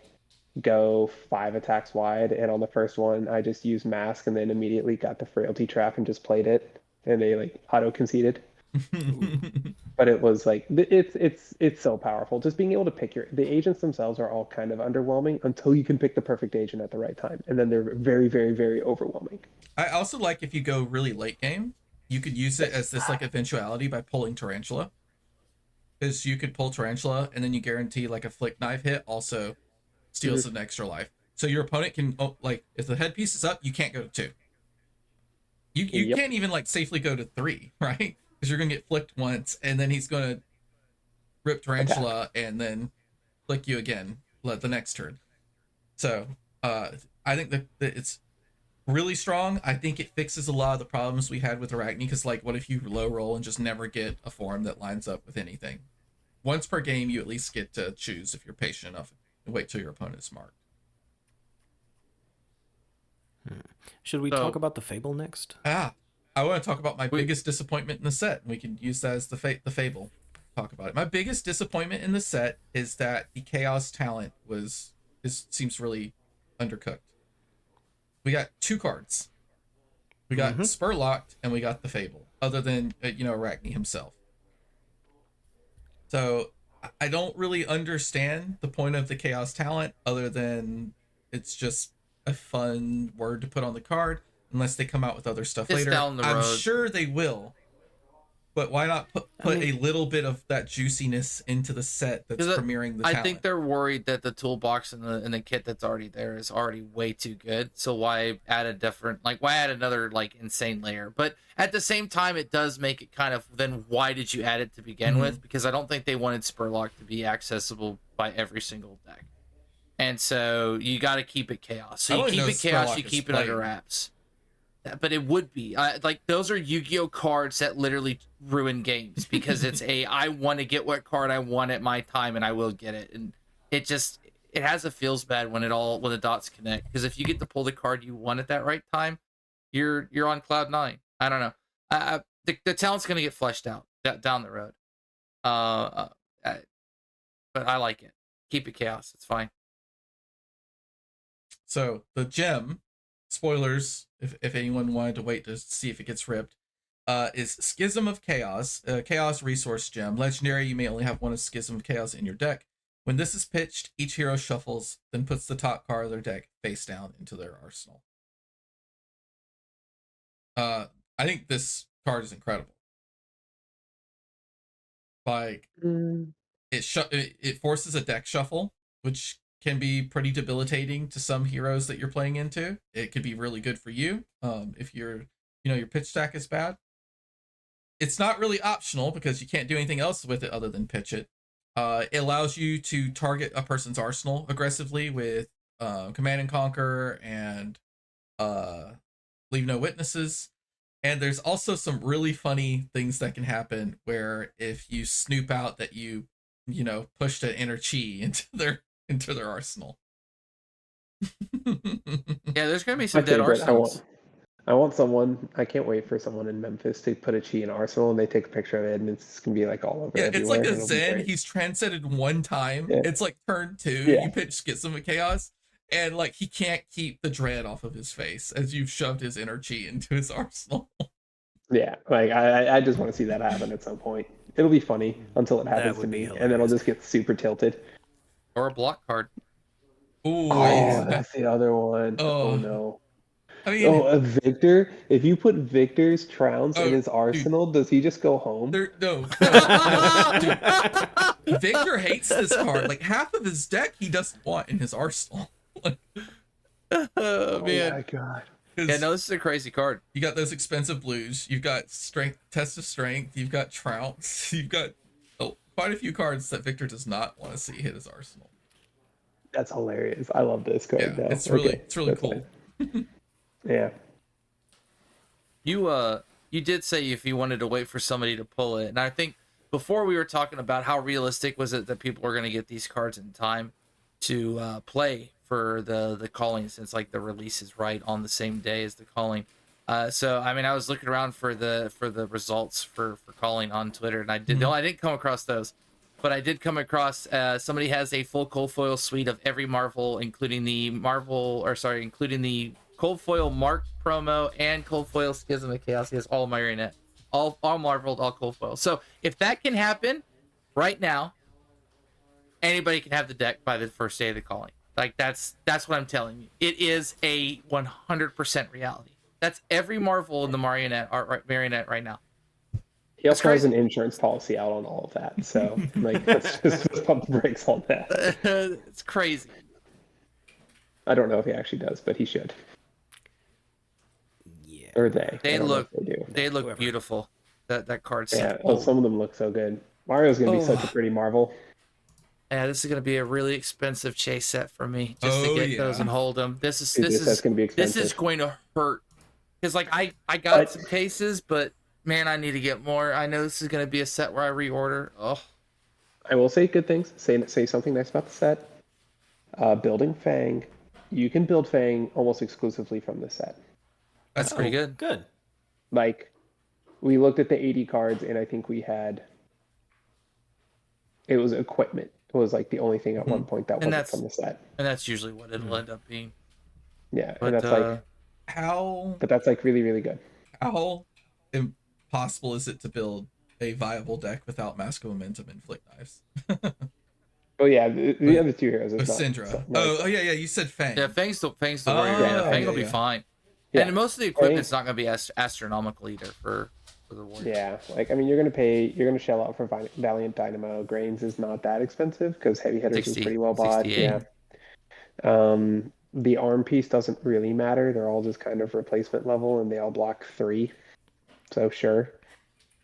go 5 attacks wide. And on the first one, I just used Mask and then immediately got the Frailty Trap and just played it. And they like auto conceded. But it was like it's so powerful. Just being able to pick the agents themselves are all kind of underwhelming until you can pick the perfect agent at the right time, and then they're very overwhelming. I also like if you go really late game, you could use it as this like eventuality by pulling Tarantula, because you could pull Tarantula and then you guarantee like a flick knife hit also steals an extra life. So your opponent can like if the headpiece is up, you can't go to 2. You can't even like safely go to 3, right? Because you're gonna get flicked once, and then he's gonna rip Tarantula and then flick you again the next turn. So I think that it's really strong. I think it fixes a lot of the problems we had with Arachne, because like what if you low roll and just never get a form that lines up with anything? Once per game, you at least get to choose if you're patient enough and wait till your opponent is marked. Should we talk about the Fable next? I want to talk about my biggest disappointment in the set. We can use that as the Fable. Talk about it. My biggest disappointment in the set is that the Chaos talent seems really undercooked. We got 2 cards. We got Spurlocked and we got the Fable, other than Arachne himself. So I don't really understand the point of the Chaos talent, other than it's just a fun word to put on the card. Unless they come out with other stuff later. Down the road. I'm sure they will. But why not put a little bit of that juiciness into the set that's premiering the talent? I think they're worried that the toolbox and the kit that's already there is already way too good. So why add another like insane layer? But at the same time, it does make it kind of, then why did you add it to begin with? Because I don't think they wanted Spurlock to be accessible by every single deck. And so you got to keep it chaos. So you keep it chaos, you keep it under wraps. But it would be like those are Yu-Gi-Oh cards that literally ruin games, because it's I want to get what card I want at my time and I will get it, and it has a feels bad when the dots connect, because if you get to pull the card you want at that right time, you're on cloud 9. I don't know. The talent's gonna get fleshed out down the road. But I like it. Keep it chaos. It's fine. So the gem. Spoilers, if anyone wanted to wait to see if it gets ripped, is Schism of Chaos, Chaos Resource Gem. Legendary, you may only have one of Schism of Chaos in your deck. When this is pitched, each hero shuffles, then puts the top card of their deck face down into their arsenal. I think this card is incredible. Like, it forces a deck shuffle, which can be pretty debilitating to some heroes that you're playing into. It could be really good for you if your pitch stack is bad. It's not really optional because you can't do anything else with it other than pitch it. It allows you to target a person's arsenal aggressively with Command and Conquer and Leave No Witnesses. And there's also some really funny things that can happen where if you snoop out that you pushed an inner chi into their arsenal. Yeah, there's gonna be some dead arsenals. I want someone. I can't wait for someone in Memphis to put a chi in Arsenal and they take a picture of it and it's gonna be like all over. Yeah, everywhere. It's like a Zen. He's transcended one time. Yeah. It's like turn 2. Yeah. You pitch Schism of Chaos, and like he can't keep the dread off of his face as you've shoved his inner chi into his arsenal. Yeah, like I just want to see that happen at some point. It'll be funny until it happens to me, and then I'll just get super tilted. Or a block card. Ooh, oh, that's the other one. Oh no. I mean, Oh, a Victor. If you put Victor's Trounce in his arsenal, does he just go home? no. Dude. Victor hates this card. Like half of his deck, he doesn't want in his arsenal. Oh man. My God. Yeah, no, this is a crazy card. You got those expensive blues. You've got strength, test of strength. You've got Trounce. You've got quite a few cards that Victor does not want to see hit his arsenal. That's hilarious. I love this card. Yeah, though. it's really That's cool. fine. Yeah. You did say if you wanted to wait for somebody to pull it, and I think before we were talking about how realistic was it that people were going to get these cards in time to play for the calling, since like the release is right on the same day as the calling. So I mean, I was looking around for the results for calling on Twitter, and I didn't come across those, but I did come across somebody has a full cold foil suite of every Marvel, including the cold foil Mark promo and cold foil Schism of Chaos. He has all Marionette, all Marveled, all cold foil. So if that can happen right now, anybody can have the deck by the first day of the calling. Like that's what I'm telling you. It is a 100% reality. That's every Marvel in the Marionette right now. He also has an insurance policy out on all of that. So like let's just pump the brakes on that. It's crazy. I don't know if he actually does, but he should. Yeah. Or they. They look beautiful. That card's some of them look so good. Mario's gonna be such a pretty Marvel. Yeah, this is gonna be a really expensive chase set for me just to get those and hold them. This is gonna be expensive. This is going to hurt because like I got some cases, but man, I need to get more. I know this is gonna be a set where I reorder. Oh, I will say good things. Say something nice about the set. Building Fang, you can build Fang almost exclusively from this set. That's pretty good. Good. Like, we looked at the 80 cards, and I think we had. It was equipment. It was like the only thing at one point that wasn't from the set. And that's usually what it'll end up being. Yeah, But, and that's like How? But that's like really, really good. How impossible is it to build a viable deck without Mask of Momentum and Flick Knives? Oh yeah, the other two heroes. With Syndra. Oh yeah, you said Fang. Yeah, Fang's the warrior. Fang will be fine. Yeah. And most of the equipment's not going to be astronomical either for the warrior. Yeah, like I mean, you're gonna shell out for Valiant Dynamo. Grains is not that expensive because heavy hitters is pretty well bought. 68. Yeah. The arm piece doesn't really matter. They're all just kind of replacement level, and they all block 3. So sure.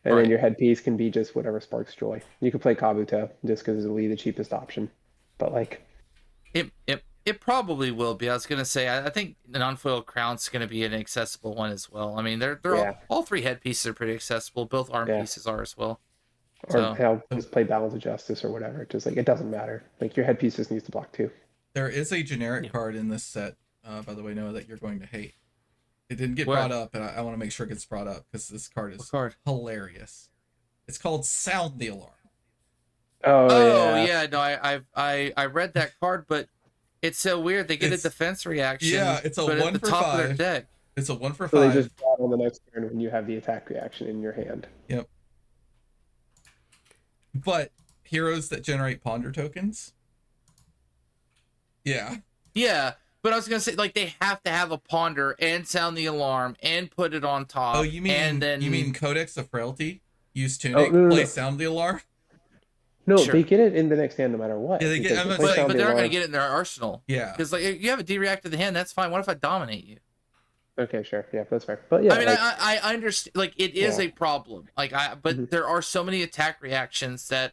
And then your headpiece can be just whatever sparks joy. You could play Kabuto just because it'll be the cheapest option. But like, it probably will be. I was gonna say I think the non-foil crown's gonna be an accessible one as well. I mean, they're all 3 headpieces are pretty accessible. Both arm pieces are as well. Or hell, just play Balance of Justice or whatever. Just like it doesn't matter. Like your headpiece just needs to block 2. There is a generic card in this set, by the way, Noah, that you're going to hate. It didn't get brought up, and I want to make sure it gets brought up because this card is hilarious. It's called Sound the Alarm. Oh yeah. No, I read that card, but it's so weird. They get a defense reaction. Yeah, it's a 1 at the for top 5. of their deck. It's a 1 for 5. So they just draw on the next turn when you have the attack reaction in your hand. Yep. But heroes that generate ponder tokens. Yeah. Yeah, but I was gonna say like they have to have a ponder and sound the alarm and put it on top. Oh, you mean Codex of Frailty? Use Tunic, play Sound the Alarm. No, they get it in the next hand no matter what. Yeah, they get. But they're not gonna get it in their arsenal. Yeah, because like you have a D-react to the hand, that's fine. What if I dominate you? Okay, sure. Yeah, that's fair. But yeah, I mean, I understand. Like it is a problem. Like but there are so many attack reactions that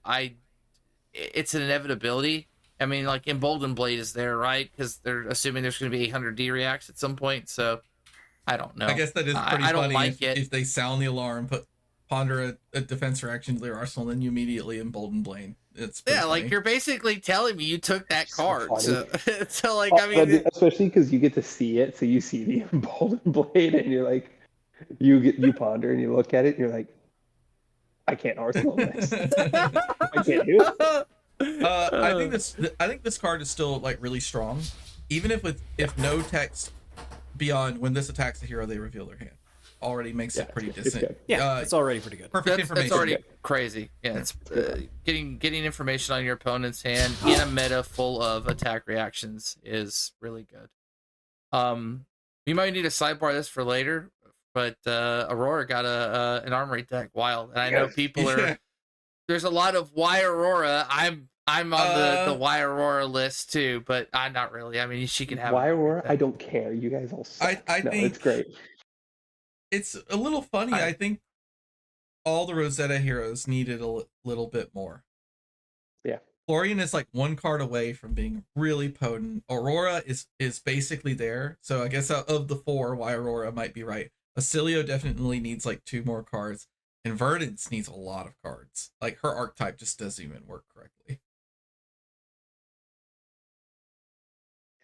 it's an inevitability. I mean, like Emboldened Blade is there, right? Because they're assuming there's going to be 800 D-reacts at some point. So I don't know. I guess that is pretty I funny. don't like it. If they sound the alarm, ponder a defense reaction to their arsenal, then you immediately Emboldened Blade. It's funny. Like you're basically telling me you took that card. So like I mean, especially because you get to see it, so you see the Emboldened Blade, and you're like, you ponder and you look at it, and you're like, I can't arsenal this. I can't do it. I think this card is still like really strong, even if no text beyond when this attacks the hero they reveal their hand already makes it pretty decent. Yeah, it's already pretty good. Perfect information. It's already crazy. Yeah, it's getting information on your opponent's hand in a meta full of attack reactions is really good. We might need to sidebar this for later, but Aurora got an armory deck wild, and I know people are. There's a lot of why Aurora. I'm on the why Aurora list too, but I'm not really. I mean, she can have why Aurora. I don't care. You guys all suck. I think it's great. It's a little funny. I think all the Rosetta heroes needed a little bit more. Yeah. Florian is like one card away from being really potent. Aurora is basically there. So I guess out of the 4, why Aurora might be right. Acilio definitely needs like 2 more cards. And Verdance needs a lot of cards. Like her archetype just doesn't even work correctly.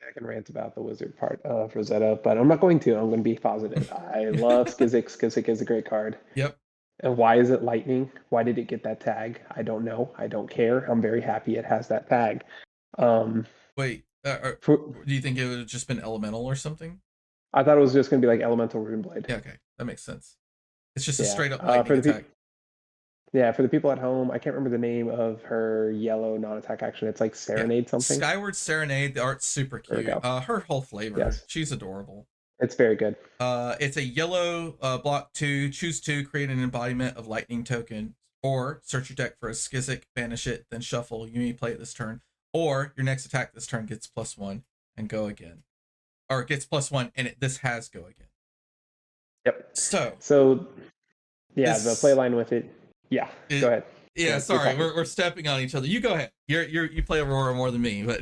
I can rant about the wizard part of Rosetta, but I'm not going to. I'm going to be positive. I love Skizik. Skizik is a great card. Yep. And why is it lightning? Why did it get that tag? I don't know. I don't care. I'm very happy it has that tag. Wait, do you think it would have just been elemental or something? I thought it was just going to be like elemental runeblade. Yeah, okay. That makes sense. It's just a straight up lightning attack. Yeah, for the people at home, I can't remember the name of her yellow non-attack action. It's like Serenade something. Skyward Serenade. The art's super cute. Her whole flavor. Yes. She's adorable. It's very good. It's a yellow block 2. Choose 2. Create an embodiment of lightning token. Or search your deck for a Skizik, banish it, then shuffle. You may play it this turn. Or your next attack this turn gets +1 and go again. Or it gets +1 and this has go again. Yep. So yeah, the play line with it. Yeah, go ahead. Yeah, sorry, we're stepping on each other. You go ahead. You play Aurora more than me, but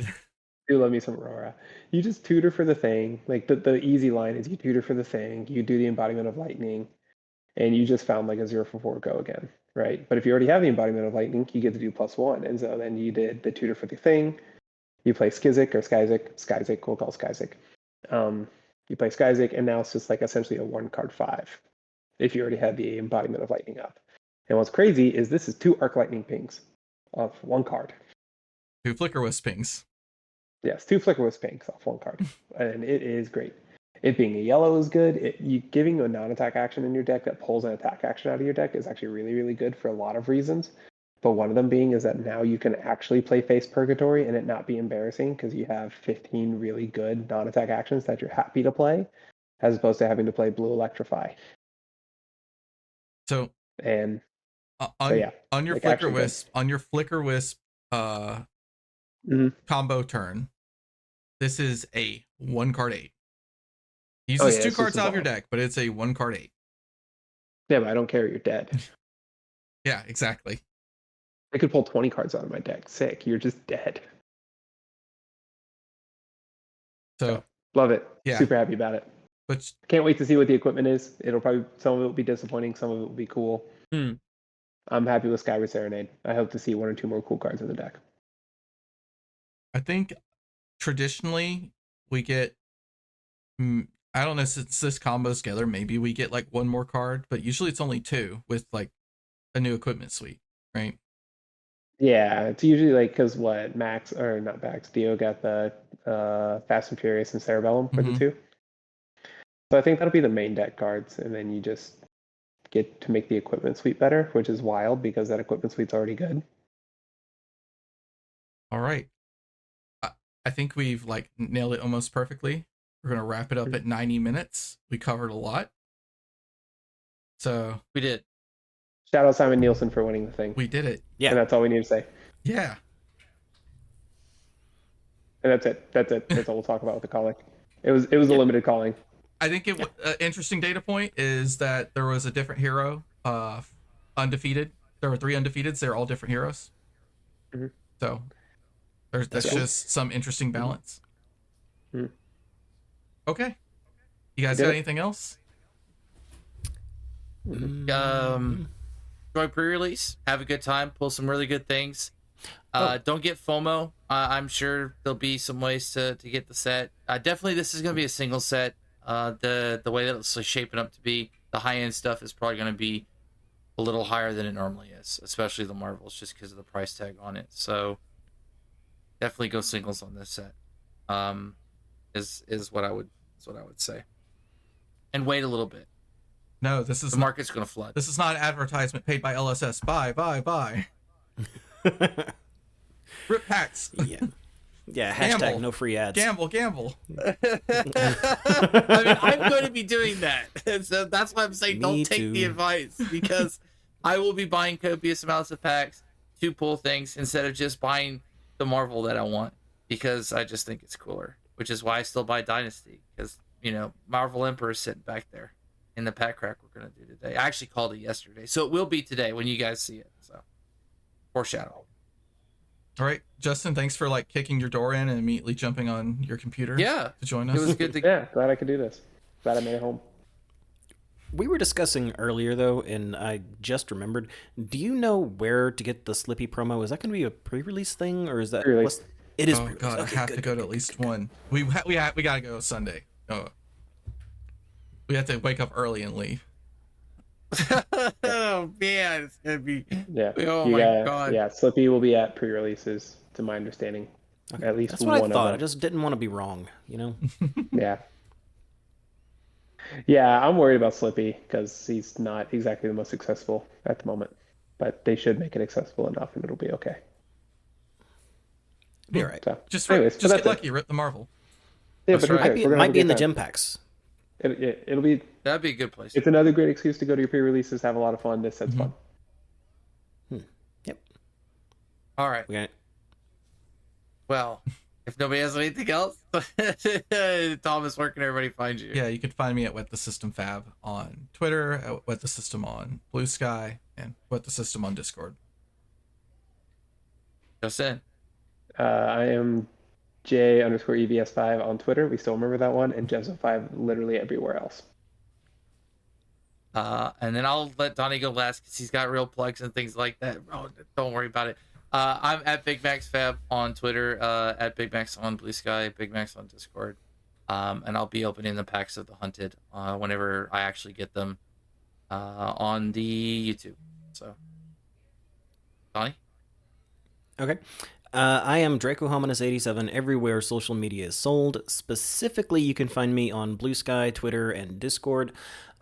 do love me some Aurora. You just tutor for the thing. Like the easy line is you tutor for the thing, you do the embodiment of lightning, and you just found like a 0 for 4 go again, right? But if you already have the embodiment of lightning, you get to do +1, and so then you did the tutor for the thing. You play Skizik or Skyzik. We'll call Skyzik. You play Skyzik, and now it's just like essentially a 1-card 5. If you already had the embodiment of lightning up. And what's crazy is this is 2 Arc Lightning pings off 1 card. 2 Flicker Wisp pings. Yes, 2 Flicker Wisp pings off 1 card. And it is great. It being a yellow is good. You giving a non-attack action in your deck that pulls an attack action out of your deck is actually really, really good for a lot of reasons. But one of them being is that now you can actually play Face Purgatory and it not be embarrassing because you have 15 really good non-attack actions that you're happy to play, as opposed to having to play Blue Electrify. So on your like Flicker Wisp, combo turn, this is a 1-card 8. Uses 2 cards out of your deck, but it's a 1-card 8. Yeah, but I don't care. You're dead. Yeah, exactly. I could pull 20 cards out of my deck. Sick. You're just dead. So love it. Yeah. Super happy about it. But can't wait to see what the equipment is. It'll probably, some of it will be disappointing, some of it will be cool. I'm happy with Skyward Serenade. I hope to see 1 or 2 more cool cards in the deck. I think traditionally we get, I don't know, since this combos together, maybe we get like 1 more card, but usually it's only 2 with like a new equipment suite, right? Yeah, it's usually like, because Dio got the Fast and Furious and Cerebellum for the 2. So I think that'll be the main deck cards, and then you just get to make the equipment suite better, which is wild because that equipment suite's already good. All right. I think we've like nailed it almost perfectly. We're going to wrap it up at 90 minutes. We covered a lot. So we did. Shout out Simon Nielsen for winning the thing. We did it. Yeah. And that's all we need to say. Yeah. And that's it. That's all we'll talk about with the calling. It was a limited calling. I think an interesting data point is that there was a different hero, undefeated. There were 3 undefeateds. They're all different heroes. So that's just some interesting balance. Okay. You guys got anything else? Enjoy pre-release. Have a good time. Pull some really good things. Don't get FOMO. I'm sure there'll be some ways to get the set. Definitely, this is going to be a single set. The way that it's shaping up to be, the high-end stuff is probably going to be a little higher than it normally is, especially the Marvels, just because of the price tag on it. So definitely go singles on this set. Is what I would say. And wait a little bit. No, this is the market's going to flood. This is not an advertisement paid by LSS. Buy. Rip packs. Yeah. Yeah, hashtag Gamble. no free ads. Gamble. I mean, I'm going to be doing that. So that's why I'm saying Me don't take the too. advice, because I will be buying copious amounts of packs to pull things instead of just buying the Marvel that I want, because I just think it's cooler, which is why I still buy Dynasty, because, you know, Marvel Emperor is sitting back there in the pack crack we're going to do today. I actually called it yesterday, so it will be today when you guys see it. So, foreshadow. All right, Justin, thanks for like kicking your door in and immediately jumping on your computer. Yeah, to join us. it was good to. Yeah, glad I could do this. Glad I made it home. We were discussing earlier, though, and I just remembered. Do you know where to get the Slippy promo? Is that going to be a pre-release thing, or is that... Pre-release. It is Oh pre-release. god, Okay, I have good, to go good, to at good, least good. one. We gotta go Sunday. Oh, we have to wake up early and leave. Oh man, it's gonna be. Yeah. Oh You my got- god. Yeah, Slippy will be at pre-releases, to my understanding. At least That's what one I thought. I of them. just didn't want to be wrong, you know? Yeah. Yeah, I'm worried about Slippy because he's not exactly the most accessible at the moment. But they should make it accessible enough and it'll be okay. Be all right. So, Just anyways, but get that's it. lucky, rip the Marvel. Yeah, That's but who right. cares? We're gonna Might have a be in good the time. gym packs. It'll be. That'd be a good place. It's another great excuse to go to your pre-releases, have a lot of fun. This set's fun. Yep. All right. Okay. Well, if nobody has anything else, Thomas, where can everybody find you? Yeah, you can find me at Wet the System Fab on Twitter, at Wet the System on Blue Sky, and Wet the System on Discord. Justin. I am J_EBS5 on Twitter. We still remember that one, and Jezo5 literally everywhere else. And then I'll let Donnie go last because he's got real plugs and things like that. Oh, don't worry about it. I'm at Big Max Fab on Twitter, at Big Max on Blue Sky, Big Max on Discord. And I'll be opening the packs of the Hunted whenever I actually get them on the YouTube. So, Donnie? Okay. I am Draco Hominis 87 everywhere social media is sold. Specifically, you can find me on Blue Sky, Twitter, and Discord.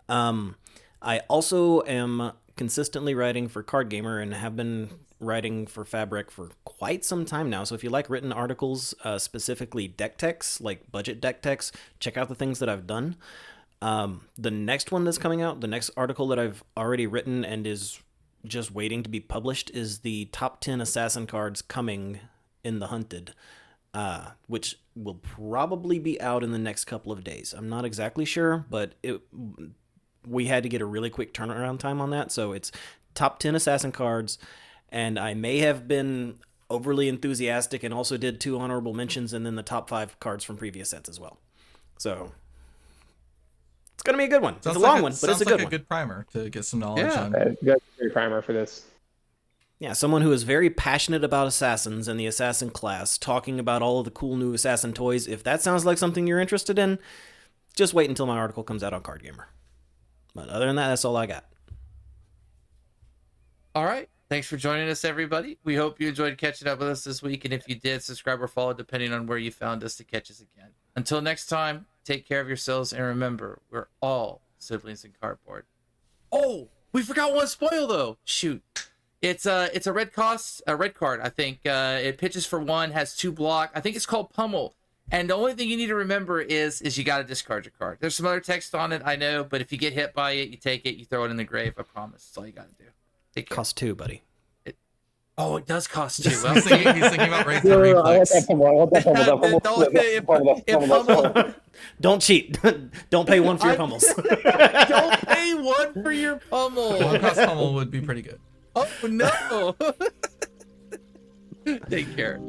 I also am consistently writing for Card Gamer and have been writing for Fabric for quite some time now. So if you like written articles, specifically deck techs, like budget deck techs, check out the things that I've done. The next one that's coming out, the next article that I've already written and is just waiting to be published, is the top 10 assassin cards coming in the Hunted, which will probably be out in the next couple of days. I'm not exactly sure, but we had to get a really quick turnaround time on that. So it's top 10 assassin cards, and I may have been overly enthusiastic and also did 2 honorable mentions and then the top 5 cards from previous sets as well. So it's going to be a good one. It's a long one, but it's a good one. A good primer to get some knowledge on. You got a great primer for this. Yeah, someone who is very passionate about assassins and the assassin class, talking about all of the cool new assassin toys. If that sounds like something you're interested in, just wait until my article comes out on Card Gamer. But other than that, that's all I got. All right. Thanks for joining us, everybody. We hope you enjoyed catching up with us this week. And if you did, subscribe or follow, depending on where you found us, to catch us again. Until next time, take care of yourselves. And remember, we're all siblings in cardboard. Oh, we forgot one spoil, though. Shoot. It's a red card, I think. It pitches for 1, has 2 block. I think it's called Pummel. And the only thing you need to remember is you got to discard your card. There's some other text on it, I know, but if you get hit by it, you take it, you throw it in the grave. I promise. That's all you got to do. Take care. Costs 2, buddy. Oh, it does cost 2. Well, He's thinking about raising the I want reflex. that Pummel. I want that Pummel. If Pummel, Don't cheat. Don't pay 1 for your pummels. don't pay 1 for your Pummel. One cost pummel would be pretty good. Oh no. Take care.